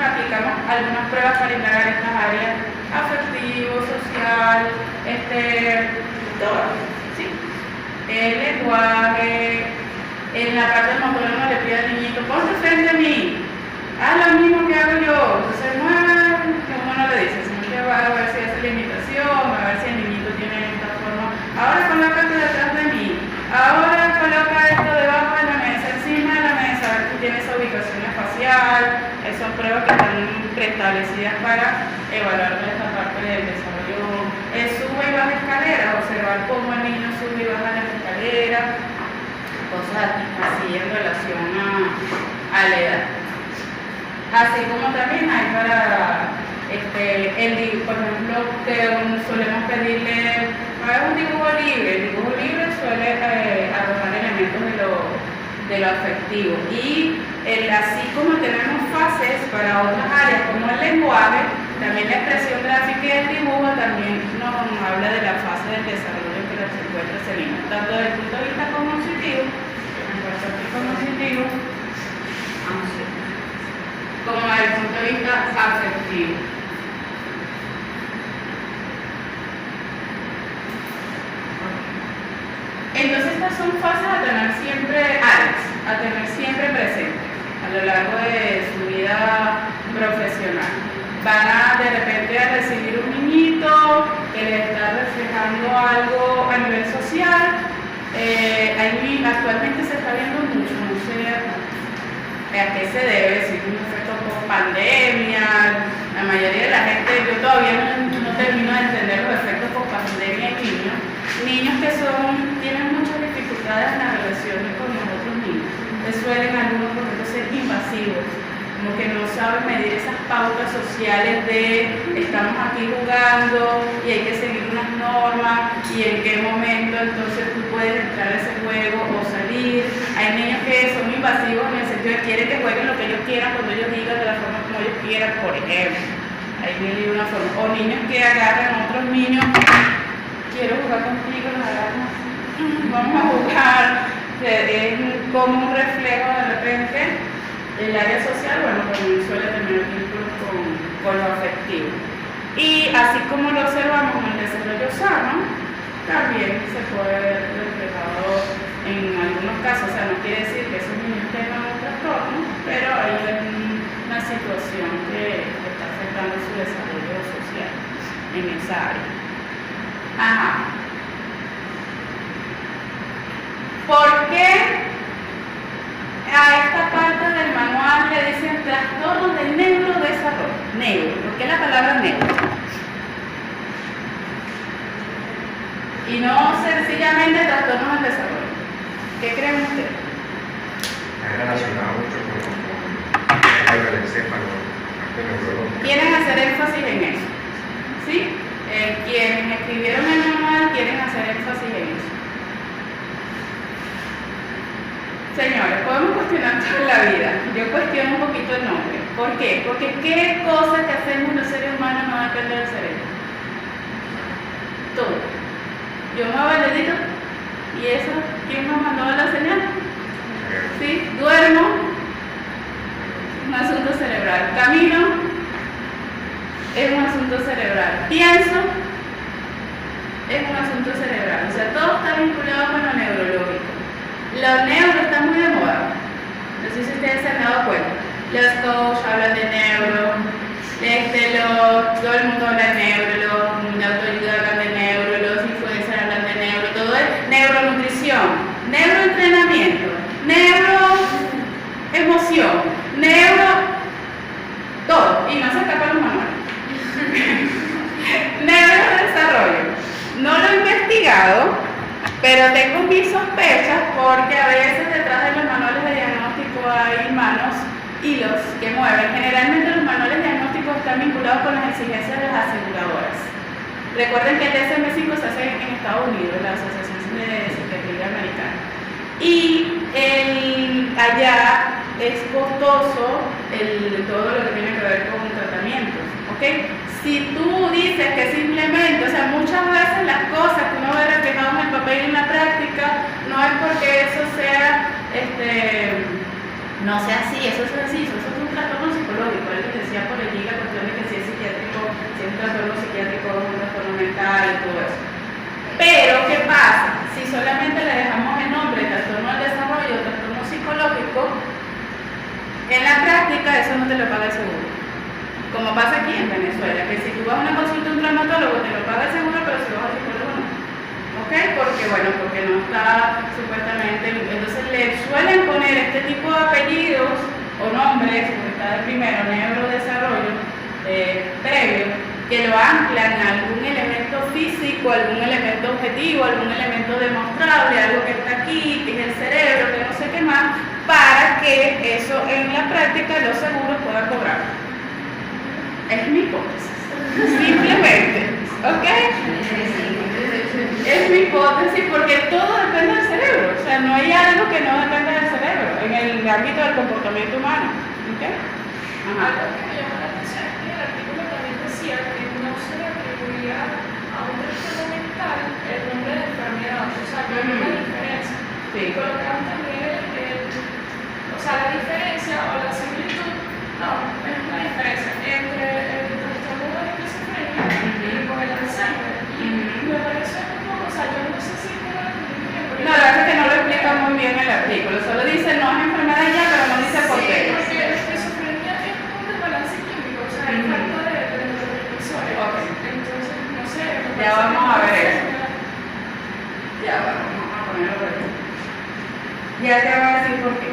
aplicamos algunas pruebas para indagar estas áreas: afectivo, social, todo, ¿sí? El lenguaje, en la parte motora uno le pide al niñito, ponte frente a mí, haz lo mismo que hago yo, entonces mueve, que uno no le dice, sino que va a ver si hace la imitación, a ver si el niñito tiene esta forma, ahora colócate detrás de mí, ahora coloca esto debajo de la mesa, encima de la mesa, a ver si tiene esa ubicación espacial. Son pruebas que están preestablecidas para evaluar esta parte del desarrollo. Sube y baja escaleras, observar cómo el niño sube y baja las escaleras, cosas así en relación a la edad. Así como también hay para por ejemplo, que solemos pedirle, haga un dibujo libre. El dibujo libre suele arrojar elementos de lo afectivo. Y así como tenemos fases para otras áreas como el lenguaje, también la expresión gráfica y el dibujo también nos habla de la fase del desarrollo que se encuentra ese niño, tanto desde el punto de vista cognitivo, como desde el punto de vista afectivo. Entonces estas son fases a tener siempre presentes a lo largo de su vida profesional. Van de repente a recibir un niñito que les está reflejando algo a nivel social. Actualmente se está viendo mucho, no sé a qué se debe, si es un efecto post pandemia. La mayoría de la gente, yo todavía no termino de entender los efectos post pandemia en niños que tienen muchas dificultades en las relaciones con los otros niños. Suelen algunos por ejemplo ser invasivos, como que no saben sabes medir esas pautas sociales de estamos aquí jugando y hay que seguir unas normas y en qué momento entonces tú puedes entrar a ese juego o salir. Hay niños que son invasivos en el sentido de quieren que jueguen lo que ellos quieran cuando ellos digan de la forma como ellos quieran, por ejemplo. Ahí viene una forma. O niños que agarran a otros niños, quiero jugar contigo, los agarran, vamos a jugar, que es como un reflejo de repente. El área social, bueno, también suele tener vínculos con lo afectivo. Y así como lo observamos en el desarrollo sano, también se puede ver reflejado en algunos casos. O sea, no quiere decir que esos niños tengan un trastorno, pero hay una situación que está afectando su desarrollo social en esa área. Ajá. ¿Por qué a esta parte del manual le dicen trastornos del neurodesarrollo? Neuro, ¿por qué la palabra neuro? Y no sencillamente trastornos del desarrollo. ¿Qué creen ustedes? Está relacionado mucho con el encéfalo, parte neurológica. Quieren hacer énfasis en eso, ¿sí? Quienes escribieron el manual quieren hacer énfasis en eso. Señores, podemos cuestionar toda la vida. Yo cuestiono un poquito el nombre. ¿Por qué? Porque qué cosa que hacemos los seres humanos no depende del cerebro. Todo. Yo muevo el dedito y eso, ¿quién nos mandó la señal? ¿Sí? Duermo, un asunto cerebral. Camino, es un asunto cerebral. Pienso, es un asunto cerebral. O sea, todo está vinculado con lo neurológico. Los neuros están muy de moda. No sé si ustedes se han dado cuenta. Los coaches hablan de neuro, todo el mundo habla de neuro, los de autoayuda hablan de neuro, los influencers hablan de neuro, todo es neuronutrición, neuroentrenamiento, neuroemoción, todo, y no se escapa los manuales. Neurodesarrollo. No lo he investigado, pero tengo mis sospechas porque a veces detrás de los manuales de diagnóstico hay manos, hilos que mueven. Generalmente los manuales diagnósticos están vinculados con las exigencias de las aseguradoras. Recuerden que el DSM-5 se hace en Estados Unidos, la Asociación de Psiquiatría Americana. Y allá es costoso todo lo que tiene que ver con tratamientos, ¿ok? Si tú dices que simplemente, o sea, muchas veces las cosas que uno ve reflejadas en el papel y en la práctica, no es porque eso sea, no sea así, eso es así, eso es un trastorno psicológico. Alguien decía por allí la cuestión de que si es psiquiátrico, si es un trastorno psiquiátrico, es un trastorno mental y todo eso. Pero, ¿qué pasa? Si solamente le dejamos el nombre trastorno del desarrollo, trastorno psicológico, en la práctica eso no te lo paga el seguro. Como pasa aquí en Venezuela, que si tú vas a una consulta de un traumatólogo te lo paga el seguro, pero si vas al psicólogo no. ¿Ok? Porque no está supuestamente. Entonces le suelen poner este tipo de apellidos o nombres, porque está el primero, neurodesarrollo, previo, que lo anclan a algún elemento físico, algún elemento objetivo, algún elemento demostrable, algo que está aquí, que es el cerebro, que no sé qué más, para que eso en la práctica los seguros puedan cobrar. Es mi hipótesis, simplemente, ¿ok? Es mi hipótesis porque todo depende del cerebro, o sea, no hay algo que no dependa del cerebro en el ámbito del comportamiento humano, ¿ok? Ajá. Algo que me llamó la atención es que el artículo también decía que no se le atribuía a un trastorno mental el nombre de la enfermedad, o sea, que hay una diferencia. Sí. Y colocaron también o sea, la diferencia o la similitud, no, es una diferencia entre el trastorno de esquizofrenia y con el Alzheimer. Y me parece un poco, o sea, yo no sé si es No, la verdad es que no lo explica muy bien el artículo, solo dice no es enfermedad ya, pero no dice por qué. Sí, porque la esquizofrenia es un desbalance químico, o sea, hay falta de neurotransmisores. Ok. Entonces, no sé. Ya vamos a ver eso. Ya, vamos a ponerlo por aquí. Ya te voy a decir por qué.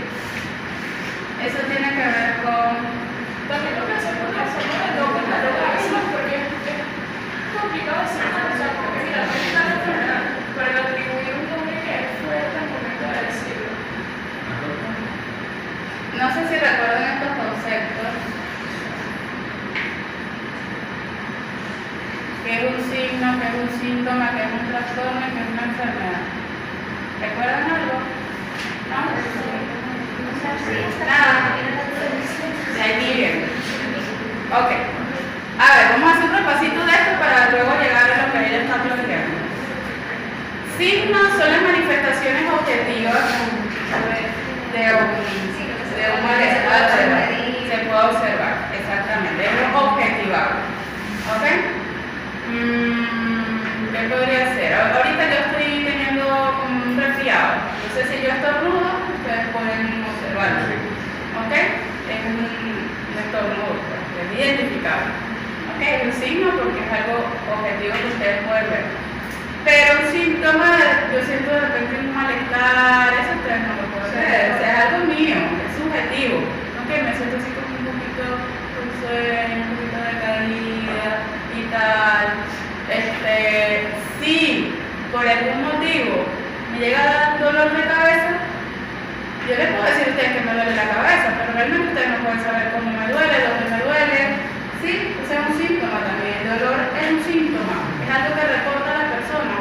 Eso tiene que ver con... También lo que hacemos es hacerlo de doble catalogación, porque es complicado decir una cosa, porque mira, no hay una enfermedad, pero le atribuir un nombre que es fuerte al momento de decirlo. No sé si recuerdan estos conceptos un síntoma, qué es un trastorno y qué es una enfermedad. ¿Recuerdan algo? ¿No? Nada. De ahí bien. Ok. A ver, vamos a hacer un repasito de esto para luego llegar a lo que ella está planteando. Signos son las manifestaciones objetivas de un malestar. Se puede observar, exactamente. Es objetivable. ¿Ok? ¿Qué podría ser? Ahorita yo estoy teniendo como un resfriado. Entonces, si yo estornudo, ustedes pueden observarlo. ¿Ok? Es un estornudo, es identificable. ¿Ok? Es un signo porque es algo objetivo que ustedes pueden ver. Pero un síntoma, yo siento de repente un malestar, eso ustedes no lo pueden ver. O sea, es algo mío, es subjetivo. ¿Ok? Me siento así como un poquito con sueño, un poquito de caída y tal. Si por algún motivo me llega a dar dolor de cabeza, yo les puedo decir a ustedes que me duele la cabeza, pero realmente ustedes no pueden saber cómo me duele, dónde me duele. Sí, o sea, es un síntoma también. El dolor es un síntoma, es algo que reporta a la persona.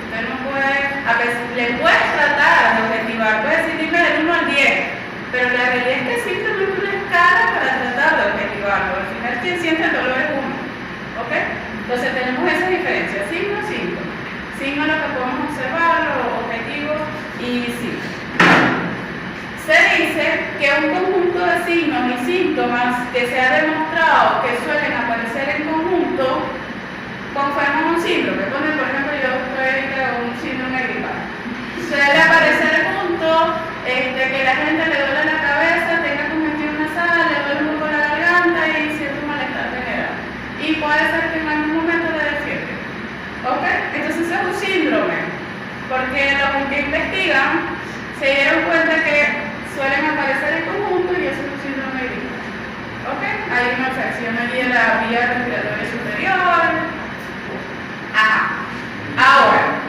Usted no puede, a veces le puedes tratar de objetivar, puede decir dime del 1 al 10, pero la realidad es que existe una escala para tratar de objetivarlo. Al final quien siente el dolor es uno. ¿Ok? Entonces tenemos esa diferencia, signo, síntoma. Signo lo que podemos observar, lo objetivo y síntoma. Se dice que un conjunto de signos y síntomas que se ha demostrado que suelen aparecer en conjunto conforman un síndrome. Por ejemplo, yo estoy con un síndrome gripal. Suele aparecer junto que la gente le duele la cabeza, tenga congestión nasal, le duele un poco la garganta y siente un malestar general. Y puede ser que en algún momento le despierte. ¿Ok? Entonces es un síndrome, porque los que investigan se dieron cuenta que suelen aparecer en conjunto y eso es un síndrome gripal. ¿Ok? Hay una afección allí de la vía respiratoria superior. Ajá. Ahora,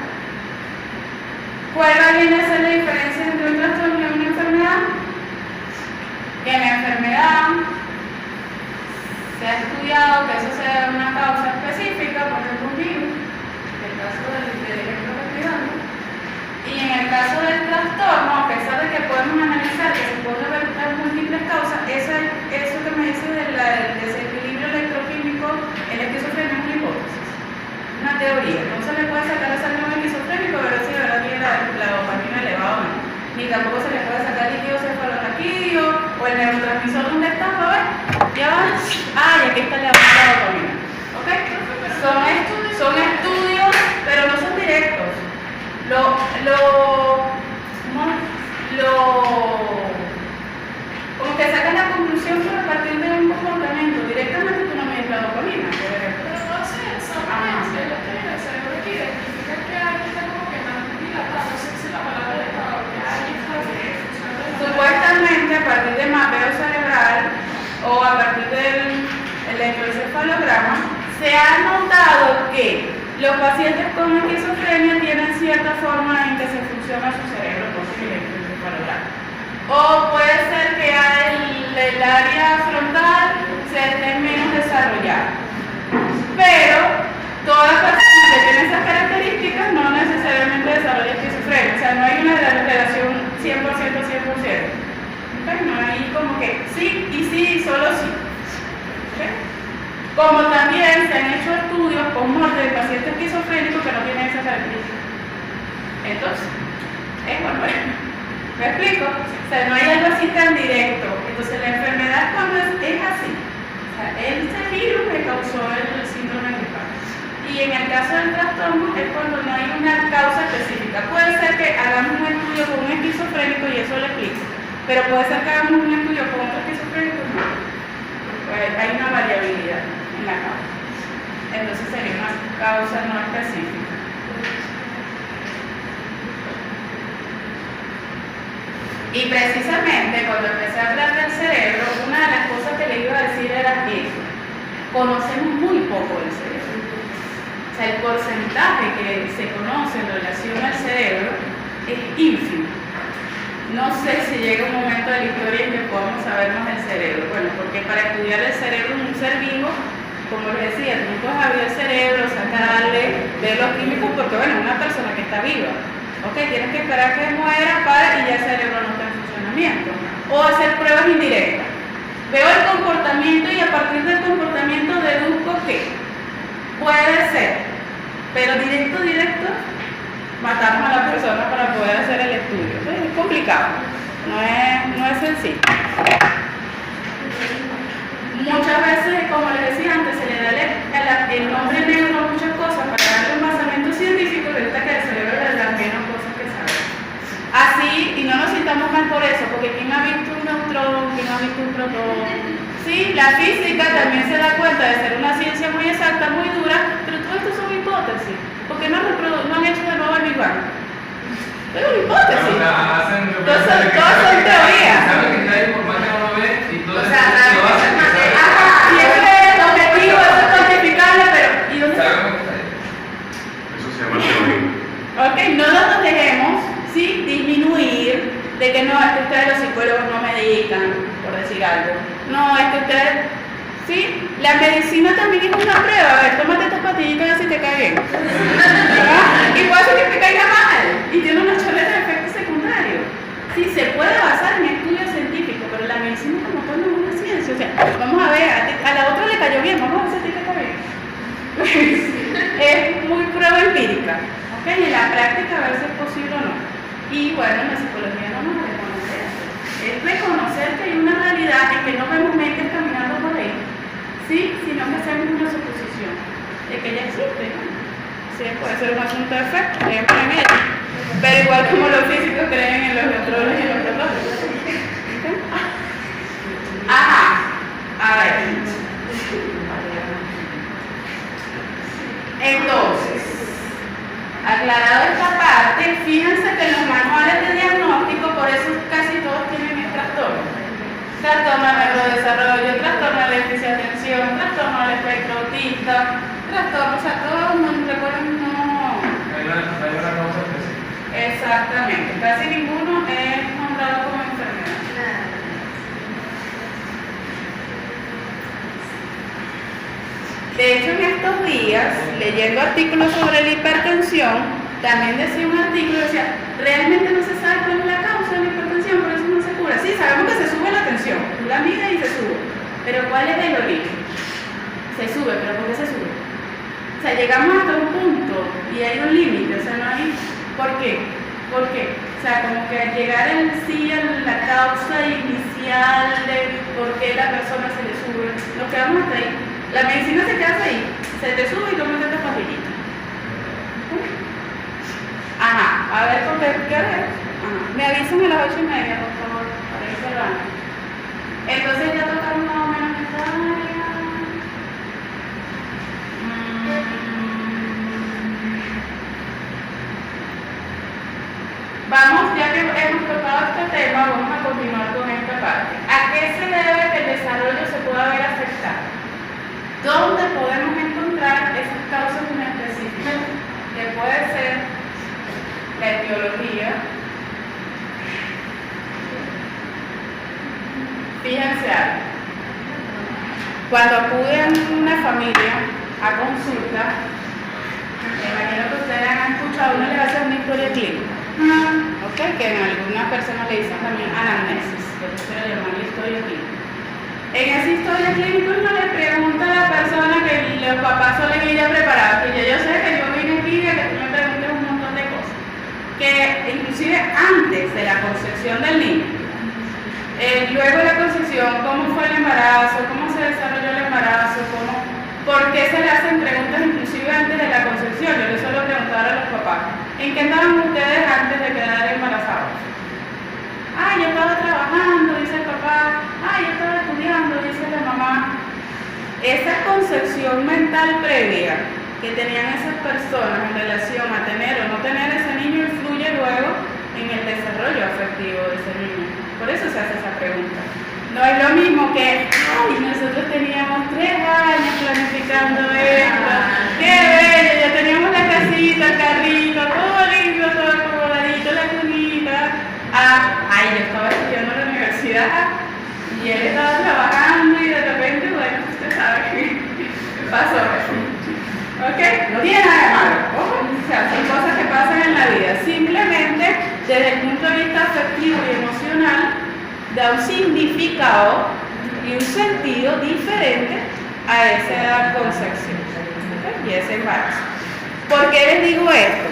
¿cuál va a venir a ser la diferencia entre un trastorno y una enfermedad? Que en la enfermedad se ha estudiado que eso sea una causa específica, por ejemplo un virus, en el caso del ejemplo que estoy dando. Y en el caso del trastorno, a pesar de que podemos analizar que se pueden ver múltiples causas, eso que me dice del desequilibrio electroquímico en la esquizofrenia es una hipótesis, una teoría. No se le puede sacar la sangre a un esquizofrénico a ver si de verdad tiene la dopamina elevada o no. Ni tampoco se le puede sacar líquido cefalorraquídeo o el neurotransmisor donde está, a ver, ya va, y aquí está la dopamina. ¿Ok? Son estudios, pero no son directos. Como que sacan la conclusión a partir de un comportamiento. Directamente tú no mides la dopamina, por ejemplo. Pero no sé, exactamente, lo que viene el cerebro que identifica que alguien está como que más dilatado, no sé si la palabra de que alguien está funcionando. Supuestamente a partir de mapeo cerebral o a partir del electroencefalograma se ha notado que los pacientes con esquizofrenia tienen cierta forma en que se funciona su cerebro con el electroencefalograma. O puede ser que el área frontal se esté menos desarrollada. Pero todas las personas que tienen esas características no necesariamente desarrollan esquizofrenia. O sea, no hay una relación 100%. ¿Okay? No hay como que sí y sí y solo sí. ¿Okay? Como también se han hecho estudios con muerte de pacientes esquizofrénicos que no tienen esas características. Entonces, bueno, ¿me explico? O sea, no hay algo así tan directo. Entonces, la enfermedad cuando es así. O sea, este virus me causó el síndrome gripal. Y en el caso del trastorno es cuando no hay una causa específica. Puede ser que hagamos un estudio con un esquizofrénico y eso lo explico. Pero puede ser que hagamos un estudio con otro esquizofrénico y no. Pues hay una variabilidad en la causa. Entonces sería una causa no específica. Y precisamente cuando empecé a hablar del cerebro, una de las cosas que le iba a decir era que conocemos muy poco del cerebro. O sea, el porcentaje que se conoce en relación al cerebro es ínfimo. No sé si llega un momento de la historia en que podamos saber más del cerebro. Bueno, porque para estudiar el cerebro de un ser vivo como les decía, tú no puedes abrir el cerebro, sacarle, ver los químicos, porque bueno, es una persona que está viva. Ok, tienes que esperar que muera para y ya el cerebro no está en funcionamiento. O hacer pruebas indirectas. Veo el comportamiento y a partir del comportamiento deduzco que puede ser, pero directo, matamos a la persona para poder hacer el estudio. Entonces, es complicado, no es sencillo. Muchas veces, como les decía antes, se le da el nombre negro a muchas cosas para darle un basamento científico y resulta que el cerebro le da menos cosas que sabe. Así, y no nos sintamos mal por eso, porque ¿quién ha visto un neutrón? ¿Quién ha visto un protón? Sí, la física también se da cuenta de ser una ciencia muy exacta, muy dura, pero todo esto son hipótesis, porque no han hecho de nuevo el Big Bang. Es una hipótesis. Todas son teorías. Saben que está ahí por más que no lo ve y todo O eso sea, lo hacen. Ajá, y eso es objetivo, eso es cuantificable, pero ¿y dónde está? Sabemos que está ahí. Eso se llama teoría. Ok, no nos dejemos, ¿sí?, disminuir de que no, es que ustedes los psicólogos no medican, por decir algo. No, es que ustedes, ¿sí? La medicina también es una prueba. A ver, tómate estas pastillitas y a ver si te cae bien. ¿Ah? Y puede ser que te caiga mal y tiene una chorreta de efectos secundarios. Sí, se puede basar en estudios científicos, pero la medicina como tal no es una ciencia. O sea, vamos a ver, a la otra le cayó bien, vamos a ver si a ti te cae bien. Es muy prueba empírica, ¿ok? Y en la práctica a ver si es posible o no. Y bueno, en la psicología no nos reconoce eso. Es reconocer que hay una realidad en que no vemos mentes caminando por ahí, ¿sí? Sino que hacemos una suposición de que ya existe, ¿no? Sí, puede ser un asunto de fe, creen en ello. Pero igual como los físicos creen en los neutrones y en los protones. ¿Okay? Ajá, a ver. Entonces, aclarado esta parte, fíjense que en los manuales de diagnóstico, por eso casi todos tienen el trastorno. Trastorno al neurodesarrollo, trastorno al déficit de atención, trastorno al espectro autista, trastorno, o sea, todos recuerden, no. Hay una causa específica. Exactamente, casi ninguno es nombrado como enfermedad. De hecho, en estos días, leyendo artículos sobre la hipertensión, también decía un artículo, decía, realmente no se sabe cuál es la causa de la hipertensión, por eso no se cura. Sí, sabemos que se sube la tensión, tú la mides y se sube, pero ¿cuál es el origen? Se sube, pero ¿por qué se sube? O sea, llegamos hasta un punto y hay un límite, o sea, no hay... ¿Por qué? ¿Por qué? O sea, como que al llegar en sí a la causa inicial de por qué la persona se le sube, nos quedamos hasta ahí. La medicina se queda ahí, se te sube y tomas estas pastillitas. Ajá, a ver, ¿qué hora es? Ajá, me avisan a las 8:30, por favor, para irse al baño. Entonces ya tocamos más o menos esta área. Vamos, ya que hemos tocado este tema, vamos a continuar con esta parte. ¿A qué se debe que el desarrollo se pueda ver afectado? ¿Dónde podemos encontrar esas causas en específico? Que puede ser la etiología. Fíjense algo. Cuando acuden una familia a consulta, me imagino que ustedes han escuchado, uno les hace una historia clínica. ¿Ok? Que en algunas personas le dicen también anamnesis, que se le llama la historia clínica. En esa historia clínica uno le pregunta a la persona que los papás suelen ir ya preparados, que yo sé que yo vine aquí a que tú me preguntes un montón de cosas, que inclusive antes de la concepción del niño, luego de la concepción, cómo fue el embarazo, cómo se desarrolló el embarazo, por qué se le hacen preguntas inclusive antes de la concepción. Yo les suelo preguntar a los papás, ¿en qué andaban ustedes antes de quedar embarazados? Ah, yo estaba trabajando, dice el papá. Ah, yo estaba estudiando, dice la mamá. Esa concepción mental previa que tenían esas personas en relación a tener o no tener ese niño influye luego en el desarrollo afectivo de ese niño. Por eso se hace esa pregunta. No es lo mismo que, ay, nosotros teníamos 3 años planificando esto. ¡Qué bello! Ya teníamos la casita, el carrito, todo lindo, todo acomodadito, la cunita. Ay, yo estaba estudiando en la universidad y él estaba trabajando y de repente, bueno, usted sabe que pasó. ¿Ok? No tiene nada de malo. Ojo, o sea, son cosas que pasan en la vida. Simplemente, desde el punto de vista afectivo y emocional, da un significado y un sentido diferente a esa concepción. ¿Ok? Y ese embarazo. ¿Por qué les digo esto?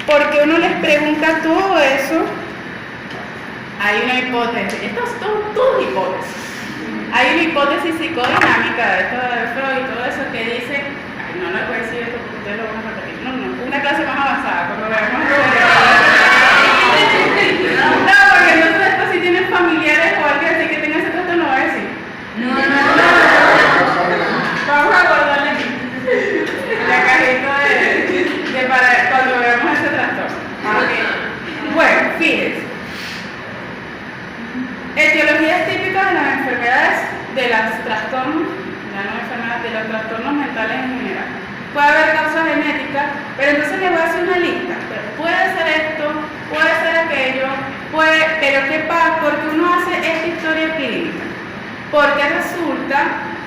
Porque uno les pregunta todo eso. Hay una hipótesis, estas son tus hipótesis. Hay una hipótesis psicodinámica de esto de Freud y todo eso que dice, ay, no les voy a decir esto porque ustedes lo van a repetir. No, una clase más avanzada, cuando veamos. No, porque entonces después si tienen familiares o alguien así que tenga ese trastorno, no va a decir. No. Vamos a guardarle aquí. La cajita de para cuando veamos ese trastorno. Okay. Bueno, fíjense. Etiologías típicas de las enfermedades, de los trastornos, de los trastornos mentales en general. Puede haber causas genéticas, pero entonces les voy a hacer una lista. Puede ser esto, puede ser aquello, pero ¿qué pasa? Porque uno hace esta historia clínica. Porque resulta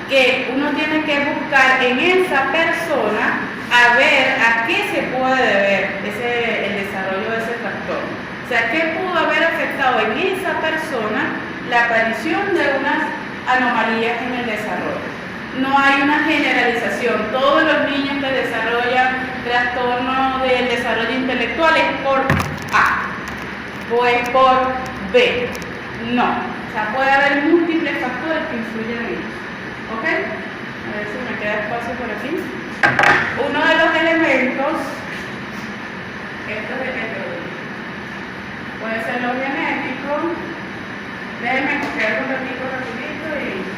que uno tiene que buscar en esa persona a ver a qué se puede deber el desarrollo de ese trastorno. O sea, ¿qué pudo haber afectado en esa persona la aparición de unas anomalías en el desarrollo? No hay una generalización. Todos los niños que desarrollan trastorno del desarrollo intelectual es por A o es por B. No. O sea, puede haber múltiples factores que influyen en ellos. ¿Ok? A ver si me queda espacio por aquí. Uno de los elementos, esto es puede ser lo genético. Déjenme coger un ratito rapidito y...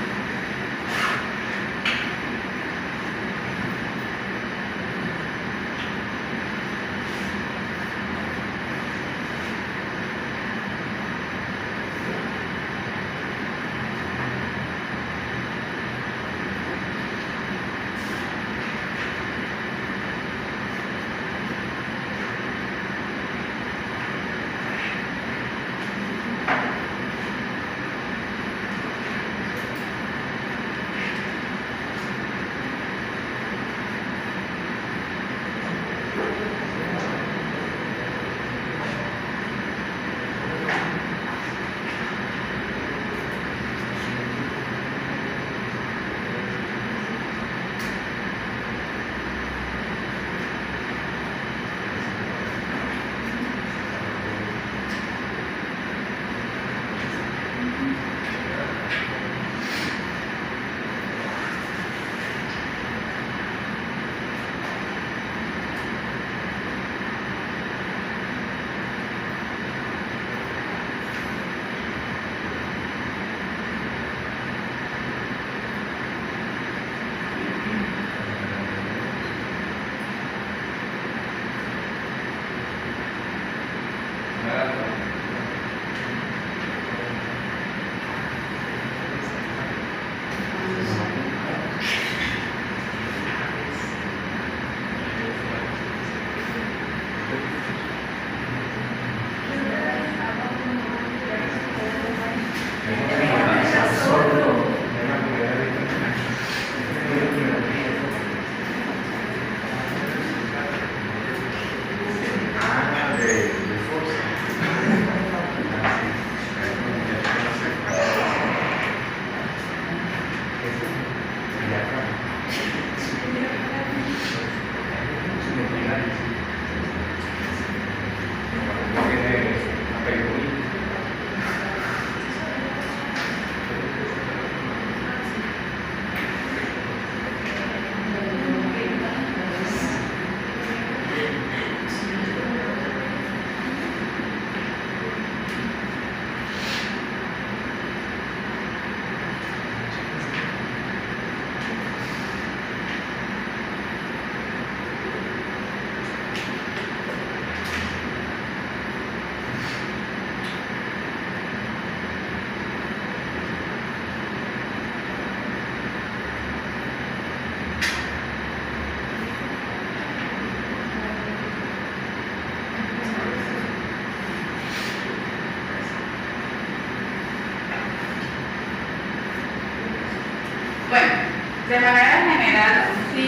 De manera general, si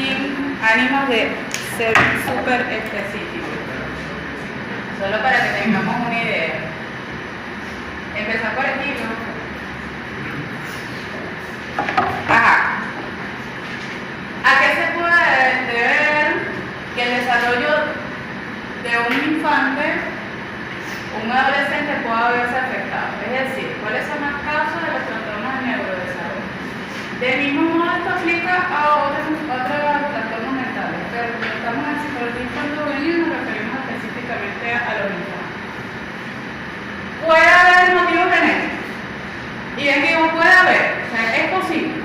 ánimos de ser súper específicos. Solo para que tengamos una idea. Empezar por aquí, ¿no? Ajá. ¿A qué se puede deber que el desarrollo de un infante, un adolescente, pueda verse afectado? Es decir, ¿cuáles son las causas de los trastornos de neurodesarrollo? Del mismo modo, esto aplica a otros trastornos mentales, pero cuando estamos en psicología infantil juvenil nos referimos específicamente a los infantes. Puede haber motivos genéticos. Y bien que puede haber, o sea, es posible.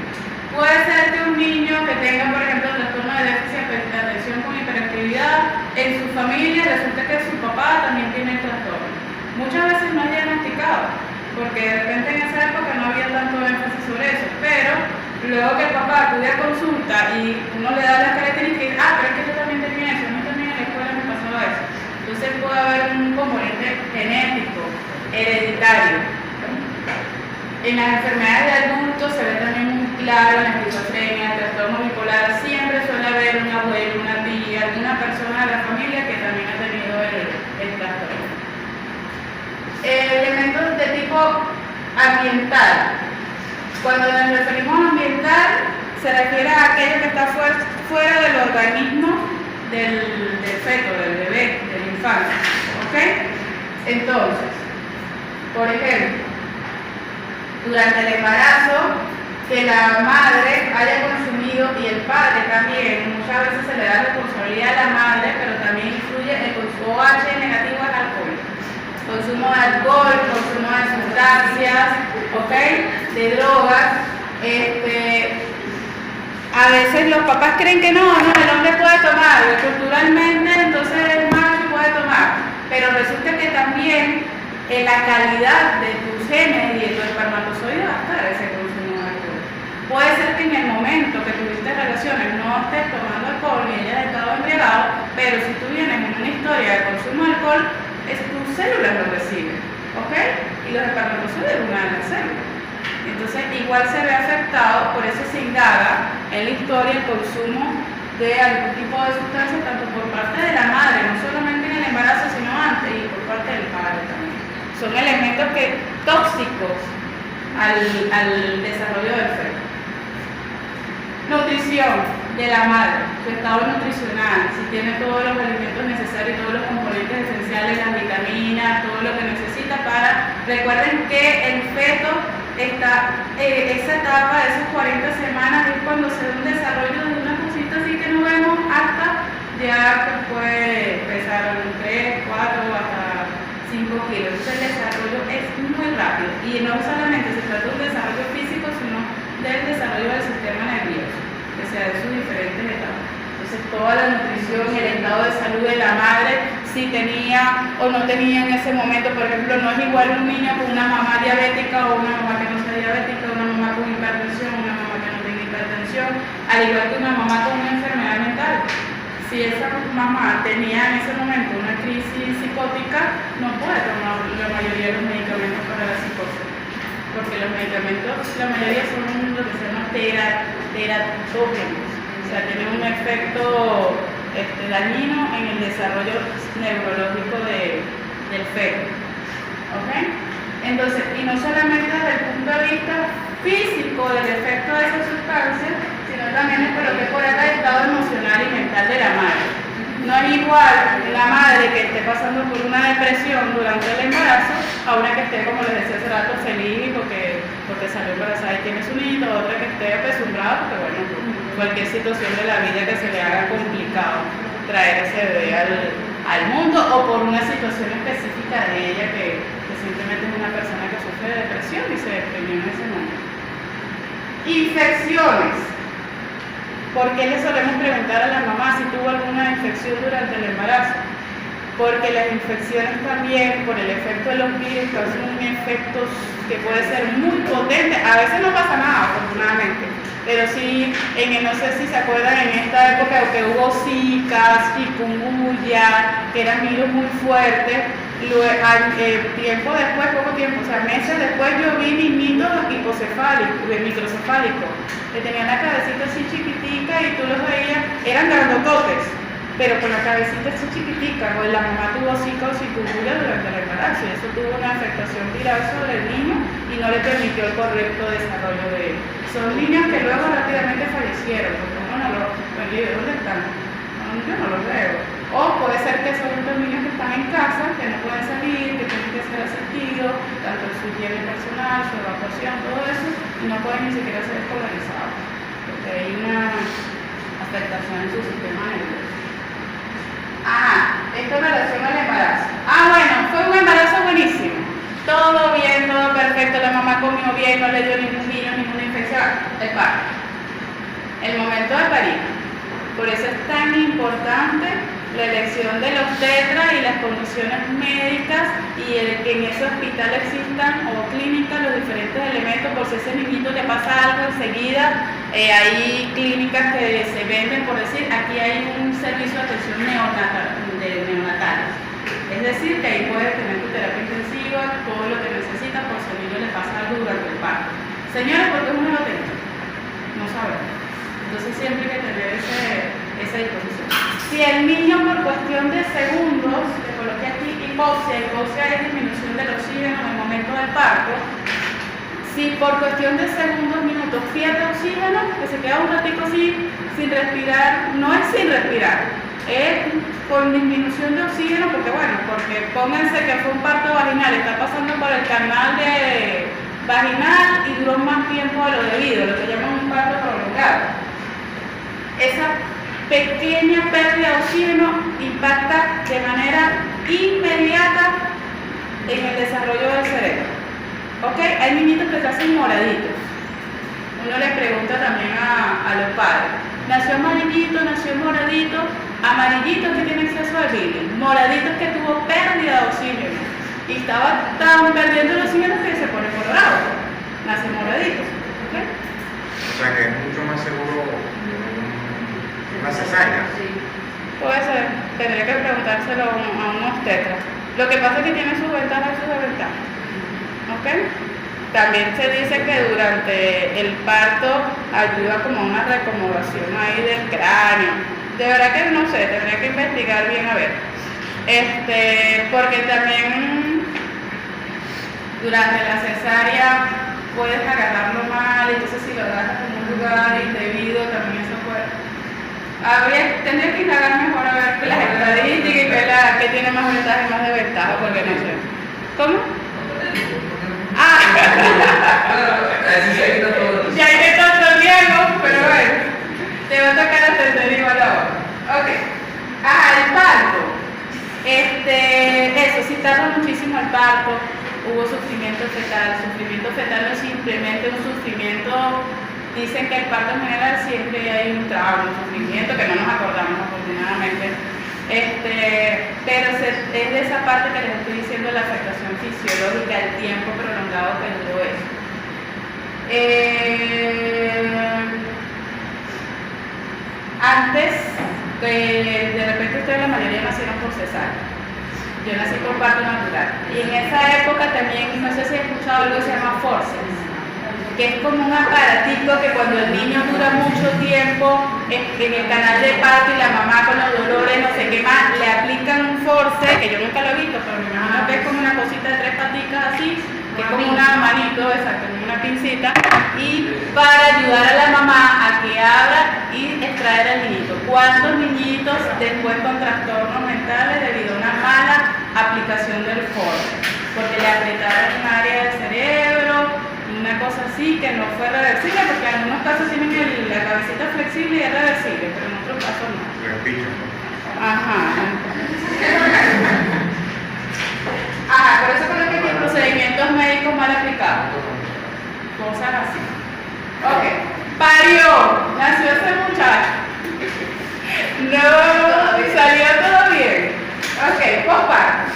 Puede ser que un niño que tenga, por ejemplo, trastorno de déficit de atención con hiperactividad, en su familia resulta que su papá también tiene el trastorno. Muchas veces no es diagnosticado, porque de repente en esa época no había tanto énfasis sobre eso, pero luego que el papá acude a consulta y uno le da las características y dice, pero es que yo también tenía eso, a mí también en la escuela me pasaba eso. Entonces puede haber un componente genético, hereditario. En las enfermedades de adultos se ve también muy claro en la esquizofrenia, el trastorno bipolar, siempre suele haber un abuelo, una tía, alguna persona de la familia que también ha tenido el trastorno. Elementos de tipo ambiental. Cuando nos referimos a ambiental, se refiere a aquello que está fuera del organismo del feto, del bebé, del infante. ¿Ok? Entonces, por ejemplo, durante el embarazo, que la madre haya consumido y el padre también, muchas veces se le da responsabilidad a la madre, pero también influye el consumo OH negativo al alcohol. Consumo de alcohol, consumo de sustancias, ¿ok? De drogas. A veces los papás creen que no, el hombre puede tomar, culturalmente entonces el macho puede tomar, pero resulta que también en la calidad de tus genes y de tu espermatozoide va a estar ese consumo de alcohol. Puede ser que en el momento que tuviste relaciones no estés tomando alcohol ni hayas estado embriagado, pero si tú vienes en una historia de consumo de alcohol, tus células lo reciben, ¿ok? Y los espermatozoides una de las células. Entonces igual se ve afectado, por eso se indaga en la historia el consumo de algún tipo de sustancia, tanto por parte de la madre, no solamente en el embarazo, sino antes, y por parte del padre también. Son elementos tóxicos al desarrollo del feto. Nutrición de la madre, su estado nutricional, si tiene todos los alimentos necesarios, todos los componentes esenciales, las vitaminas, todo lo que necesita para... Recuerden que el feto está, esa etapa de esas 40 semanas es cuando se da un desarrollo de una cosita así que no vemos hasta ya que puede pesar 3, 4, hasta 5 kilos. Entonces el desarrollo es muy rápido y no solamente se trata de un desarrollo físico, sino del desarrollo del sistema nervioso, que sea de sus diferentes etapas. Entonces toda la nutrición y el estado de salud de la madre, si tenía o no tenía en ese momento, por ejemplo, no es igual un niño con una mamá diabética o una mamá que no sea diabética, una mamá con hipertensión, una mamá que no tenga hipertensión, al igual que una mamá con una enfermedad mental. Si esa mamá tenía en ese momento una crisis psicótica, no puede tomar la mayoría de los medicamentos para la psicosis, porque los medicamentos, la mayoría son lo que se llama teratógenos, o sea, tienen un efecto dañino en el desarrollo neurológico del feto. ¿Ok? Entonces, y no solamente desde el punto de vista físico del efecto de esa sustancia, sino también es por lo que por el estado emocional y mental de la madre. No es igual la madre que esté pasando por una depresión durante el embarazo a una que esté, como les decía hace rato, feliz porque salió embarazada y tiene su niño, otra que esté apesumbrada porque, bueno, cualquier situación de la vida que se le haga complicado traer ese bebé al mundo o por una situación específica de ella que simplemente es una persona que sufre de depresión y se deprimió en ese momento. Infecciones. ¿Por qué le solemos preguntar a la mamá si tuvo alguna infección durante el embarazo? Porque las infecciones también, por el efecto de los virus, causan un efecto que puede ser muy potente. A veces no pasa nada, afortunadamente, pero sí, no sé si se acuerdan en esta época que hubo Zika, chikungunya, que eran virus muy fuertes, Tiempo después, poco tiempo, o sea, meses después yo vi niñitos microcefálicos, que tenían la cabecita así chiquitica y tú los veías, eran grandototes, pero con la cabecita así chiquitica, pues la mamá tuvo psicocituria durante el embarazo y eso tuvo una afectación viral sobre el niño y no le permitió el correcto desarrollo de él. Son niños que luego rápidamente fallecieron, porque uno no los ve, ¿dónde están? Yo no los veo. O puede ser que son estos niños que están en casa, que no pueden salir, que tienen que ser asistidos, tanto en su higiene personal, su evacuación, todo eso, y no pueden ni siquiera ser escolarizados, porque hay una afectación en su sistema nervioso. Esto en relación al embarazo. Bueno, fue un embarazo buenísimo. Todo bien, todo perfecto, la mamá comió bien, no le dio ningún niño, ninguna infección. El parto. El momento de parir. Por eso es tan importante la elección del obstetra y las condiciones médicas y el que en ese hospital existan o clínica los diferentes elementos por si a ese niñito le pasa algo enseguida. Hay clínicas que se venden, por decir, aquí hay un servicio de atención neonatal. Es decir, que ahí puedes tener tu terapia intensiva, todo lo que necesitas por si al niño le pasa algo durante el parto. Señores, ¿por qué uno no lo tiene? No sabemos. Entonces siempre hay que tener esa disposición. Si el niño por cuestión de segundos, le coloqué aquí hipoxia es disminución del oxígeno en el momento del parto, si por cuestión de segundos, minutos pierde oxígeno, que se queda un ratico así sin respirar, no es sin respirar, es con disminución de oxígeno, porque pónganse que fue un parto vaginal, está pasando por el canal vaginal y duró más tiempo de lo debido, lo que llaman un parto prolongado. Esa pequeña pérdida de oxígeno impacta de manera inmediata en el desarrollo del cerebro. ¿Ok? Hay niñitos que se hacen moraditos. Uno le pregunta también a los padres. Nació amarillito, nació moradito. Amarillito es que tiene exceso de bilis. Moradito es que tuvo pérdida de oxígeno. Y estaban perdiendo el oxígeno que se pone colorado. Nace moradito. ¿Ok? O sea que es mucho más seguro una cesárea. Sí. Puede ser, tendría que preguntárselo a un obstetra. Lo que pasa es que tiene sus ventajas y sus desventajas. ¿Ok? También se dice que durante el parto ayuda como a una reacomodación ahí del cráneo. De verdad que no sé, tendría que investigar bien a ver. Porque también durante la cesárea puedes agarrarlo mal, entonces si lo agarras en un lugar indebido también eso puede. Tendría que indagar mejor a ver las estadísticas y ver qué tiene más ventajas y más desventajas, porque no sé. ¿Cómo? Ya hay que tanto Diego, pero bueno, te va a tocar atender igual ahora. Ok. El parto. Eso, si tarda muchísimo el parto, hubo sufrimiento fetal. Sufrimiento fetal no es simplemente un sufrimiento. Dicen que el parto en general siempre hay un trauma, un sufrimiento que no nos acordamos afortunadamente. Pero es de esa parte que les estoy diciendo, la afectación fisiológica, el tiempo prolongado que duró eso. Antes, de repente ustedes la mayoría nacieron por cesárea. Yo nací por parto natural. Y en esa época también, no sé si he escuchado algo que se llama forceps, que es como un aparatico que cuando el niño dura mucho tiempo en el canal de parto y la mamá con los dolores, no sé qué más, le aplican un forceps, que yo nunca lo he visto, pero me imagino que es como una cosita de 3 paticas así, que es como una manito, exacto, como una pincita, y para ayudar a la mamá a que abra y extraer al niñito. ¿Cuántos niñitos después con trastornos mentales debido a una mala aplicación del forceps? Porque le apretaron un área del cerebro, una cosa así que no fue reversible, porque en algunos casos tienen la cabecita flexible y es reversible, pero en otros casos no. Por eso creo que procedimientos médicos mal aplicados. Cosas así. Ok. Parió. Nació ese muchacho. No, salió todo bien. Ok, posparto.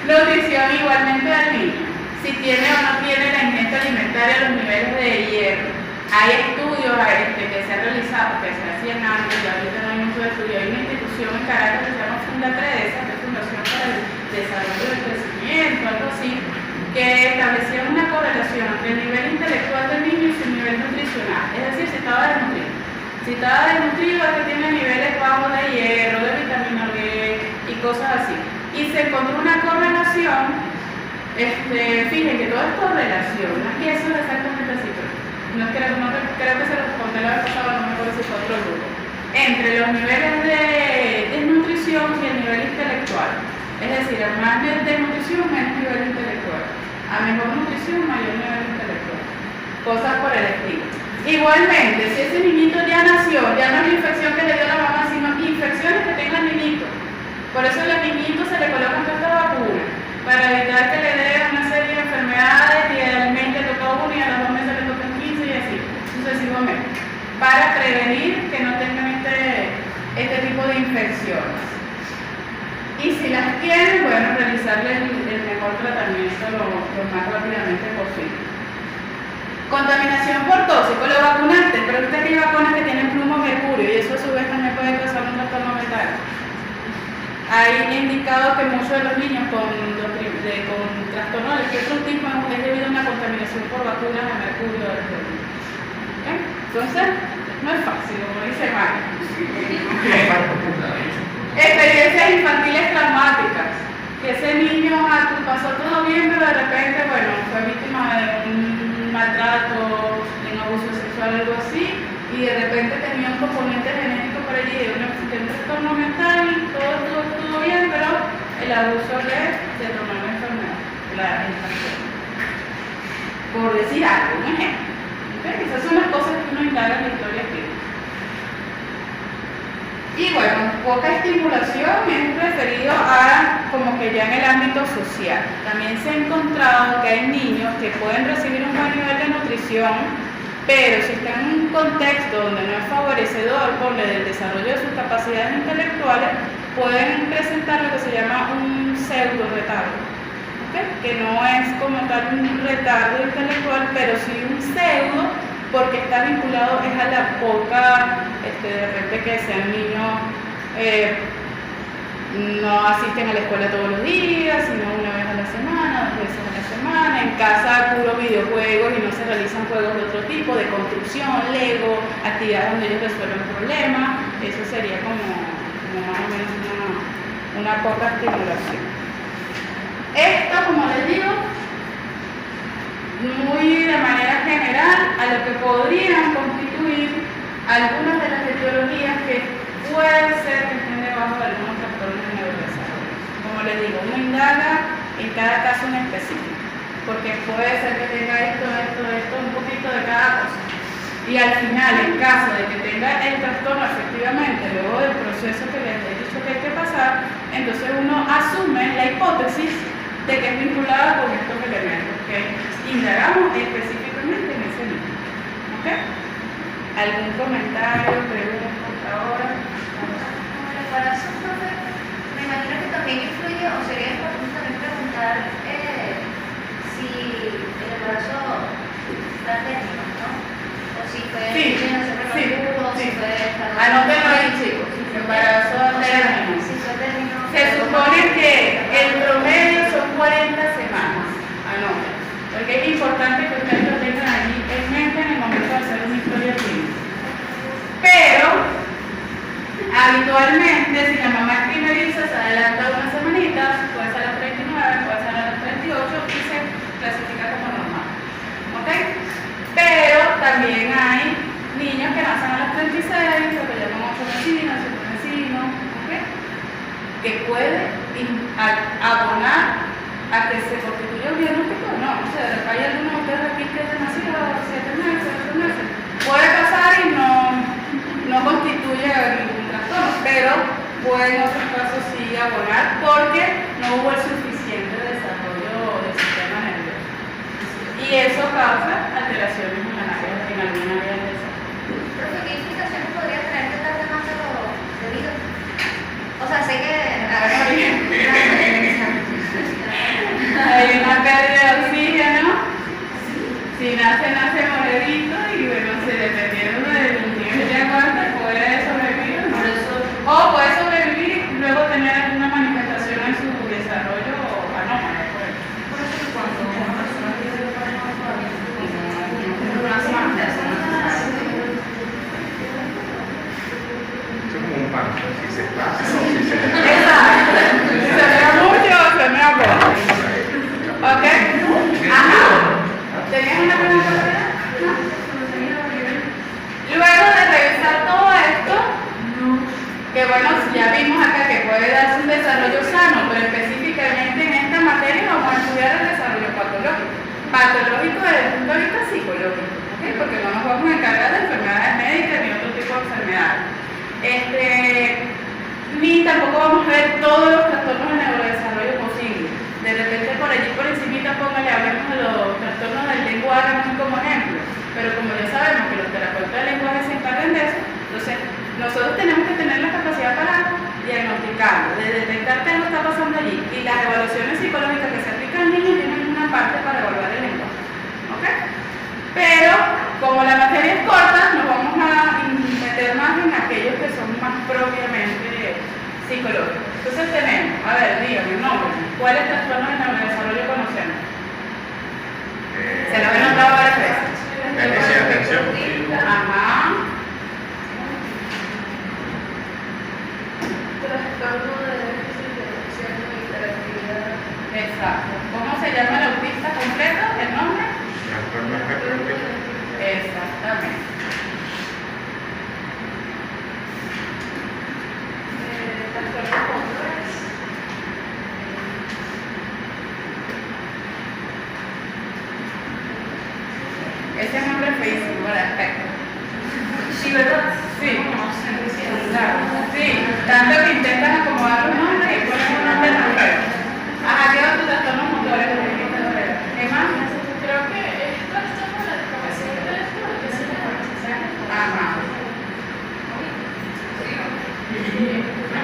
Nutrición igualmente al niño. Si tiene o no tiene la ingesta alimentaria, los niveles de hierro. Hay estudios estudios que se han realizado, que se hacían antes, y ahorita no hay mucho estudio, hay una institución en Caracas que se llama Fundatresa, que es Fundación para el Desarrollo del Crecimiento, algo así, que establecía una correlación entre el nivel intelectual del niño y su nivel nutricional, es decir, si estaba desnutrido. Si estaba desnutrido es que tiene niveles bajos de hierro, de vitamina B y cosas así. Y se encontró una correlación, fíjense que todo es correlación, no es que eso es exactamente así, pero no creo que se los conté la vez pasada, no me acuerdo si fue otro grupo, entre los niveles de desnutrición y el nivel intelectual. Es decir, a más desnutrición, menos nivel intelectual. A mejor nutrición, mayor nivel intelectual. Cosas por el estilo. Igualmente, si ese niñito ya nació, ya no es la infección que le dio la mamá, sino infecciones que tenga el niñito. Por eso a los niñitos se le colocan toda esta vacuna, para evitar que le dé una serie de enfermedades y idealmente toca una y a los 2 meses le tocan 15 y así, sucesivamente, para prevenir que no tengan este tipo de infecciones. Y si las tienen, bueno, realizarle el mejor tratamiento lo más rápidamente posible. Contaminación por tóxico, los vacunantes, pero ahorita hay vacunas que tienen plomo mercurio y eso a su vez también puede causar un trastorno mental. Hay indicado que muchos de los niños con trastorno del espectro autismo es debido a una contaminación por vacunas de mercurio del cuerpo. ¿Okay? Entonces, no es fácil, como dice Mario. Experiencias infantiles traumáticas. Que ese niño pasó todo bien, pero de repente, bueno, fue víctima de un maltrato, de un abuso sexual, algo así, y de repente tenía un componente genético por allí de un trastorno mental, todo estuvo bien, pero el abuso se tornó una enfermedad, la infancia. Por decir algo, un ejemplo. ¿Okay? Esas son las cosas que uno indaga en la historia clínica. Y bueno, poca estimulación es referido a como que ya en el ámbito social. También se ha encontrado que hay niños que pueden recibir un buen nivel de nutrición, pero si están en un contexto donde no es favorecedor por el desarrollo de sus capacidades intelectuales, pueden presentar lo que se llama un pseudo retardo, ¿okay? Que no es como tal un retardo intelectual, pero sí un pseudo, porque está vinculado es a la poca, de repente que sean niños, no asisten a la escuela todos los días, sino una vez a la semana, 2 veces a la semana, en casa puro videojuegos y no se realizan juegos de otro tipo, de construcción, Lego, actividades donde ellos resuelven problemas. Eso sería como más o menos una poca estimulación. Esto, como les digo, muy de manera general a lo que podrían constituir algunas de las etiologías que pueden ser que estén debajo de algunos trastornos de neurodesarrollo. Como les digo, uno indaga en cada caso en específico, porque puede ser que tenga esto, un poquito de cada cosa. Y al final, en caso de que tenga el trastorno efectivamente, luego del proceso que les he dicho que hay que pasar, entonces uno asume la hipótesis de que es vinculada con estos elementos que indagamos específicamente en ese niño. ¿Ok? ¿Algún comentario, pregunta hasta ahora? Como el embarazo, profe, me imagino que también influye, o sería importante también preguntar si el embarazo está técnico, ¿no? O si fue prematuro, si fue... Anótenlo ahí, chicos. Embarazo término. Si fue término. Se supone que el promedio son 40 semanas. Anoten. Porque es importante que ustedes lo tengan allí en mente en el momento de hacer una historia clínica. Pero, habitualmente, si la mamá es primeriza, se adelanta unas semanitas, puede ser a las 39, patológico desde el punto de vista psicológico, ¿ok? Porque no nos vamos a encargar de enfermedades médicas ni otro tipo de enfermedades. Ni tampoco vamos a ver todos los trastornos de neurodesarrollo posibles. De repente por allí por encimita póngale, hablemos de los trastornos del lenguaje muy como ejemplo, pero como ya sabemos que los terapeutas del lenguaje se encargan de eso, entonces nosotros tenemos que tener la capacidad para diagnosticarlo, de detectar qué algo está pasando allí, y las evaluaciones psicológicas que se aplican al niño tienen una parte para evaluar el lenguaje, ¿ok? Pero como la materia es corta, nos vamos a meter más en aquellos que son más propiamente psicológicos. Entonces tenemos, a ver, dígame, nombre, ¿cuáles trastornos de neurodesarrollo conocemos? Se lo he notado varias veces. Déficit de atención. Ajá. Trastorno de déficit de atención y hiperactividad. Exacto. ¿Cómo se llama el autista completo? ¿El nombre? Trastorno espectro autista. Exactamente. Trastorno complex. Ese nombre es feísimo, ¿verdad? Espectro. Sí, ¿verdad? Sí. Claro. Sí. Tanto que intentan acomodar los nombres y ponen un nombre tan feo. Ajá, ¿qué otros trastornos motores? ¿Qué más? Creo que es trastorno de la discapacidad intelectual, que se llama. Ajá.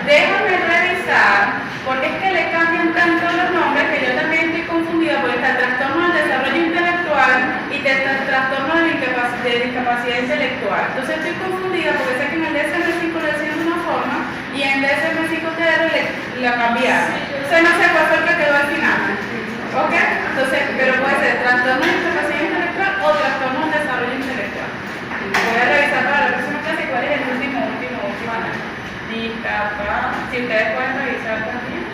Déjame revisar, porque es que le cambian tanto los nombres que yo también estoy confundida, porque está el trastorno del desarrollo intelectual y está el trastorno de discapacidad intelectual. Entonces estoy confundida porque sé que en el DSM-5 lo decían de una forma y en el DSM-5TR la cambiaron. Entonces no sé cuál fue el que quedó al final. ¿Ok? Entonces, pero puede ser trastorno de discapacidad intelectual o trastorno de desarrollo intelectual. Voy a revisar para la próxima clase cuál es el último análisis. Discapacidad, si ustedes pueden revisar también.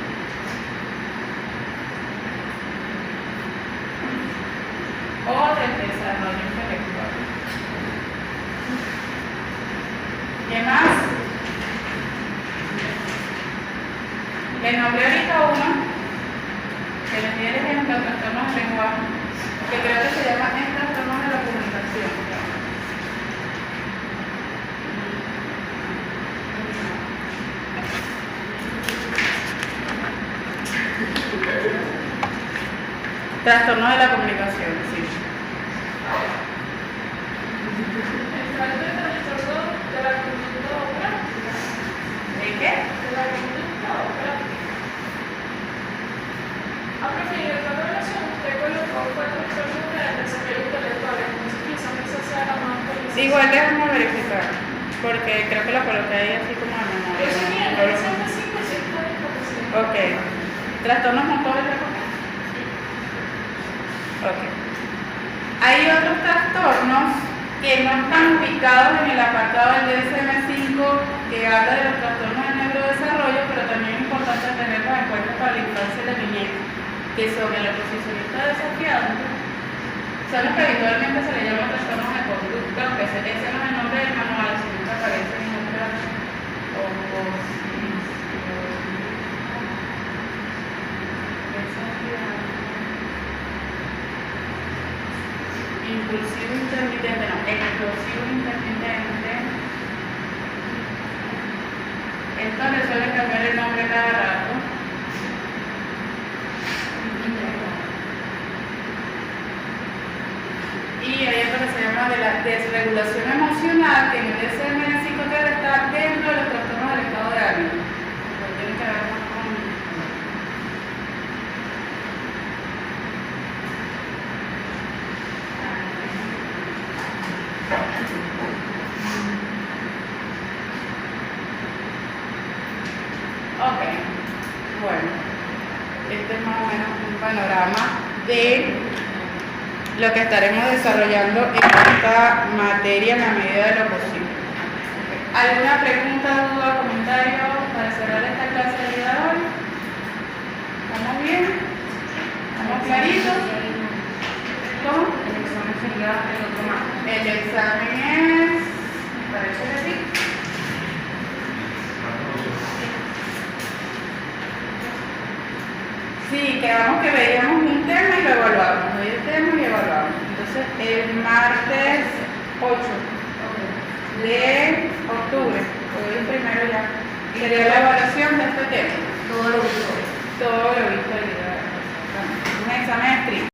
O del desarrollo intelectual. ¿Qué más? Les nombré ahorita uno que les di el ejemplo, trastornos del lenguaje, que creo que se llama trastornos de la comunicación. Trastorno de la comunicación, sí. El trastorno de la conducta o práctica. ¿De qué? De la conducta o práctica. A preferido esta relación, usted colocó fue trastorno de desarrollo intelectual, entonces quizás esa sea la más precisa. Igual déjame verificar, porque creo que la coloqué ahí así como de memoria. Eso sí, No, el DSM-5 sí está discapacidad. Ok. ¿Trastornos motores de conducta? Ok. Hay otros trastornos que no están ubicados en el apartado del DSM-5 que habla de los trastornos de neurodesarrollo, pero también es importante tenerlos en cuenta para la infancia y la niñez, que son el oposicionista desafiante, son los que habitualmente se le llaman trastornos de conducta, aunque ese no es el nombre del manual, sino que aparece en otras impulsivo intermitente, no, explosivo intermitente. Esto le suele cambiar el nombre cada rato. Y hay otro que se llama de la desregulación emocional, que en el DSM-5 está dentro de los trastornos del estado de ánimo. Pues tiene que ver más con... Ok, bueno, este es más o menos un panorama de lo que estaremos desarrollando en esta materia en la medida de lo posible. ¿Alguna pregunta, duda, comentario para cerrar esta clase del día de hoy? ¿Estamos bien? ¿Estamos claritos? ¿Cómo? El examen sería el otro más. El examen es, me parece que sí. Sí, quedamos que veíamos un tema y lo evaluábamos. Veía el tema y evaluábamos. Entonces, el martes 8 de octubre, hoy es primero ya, sería la evaluación de este tema. Todo lo que Todo lo visto el día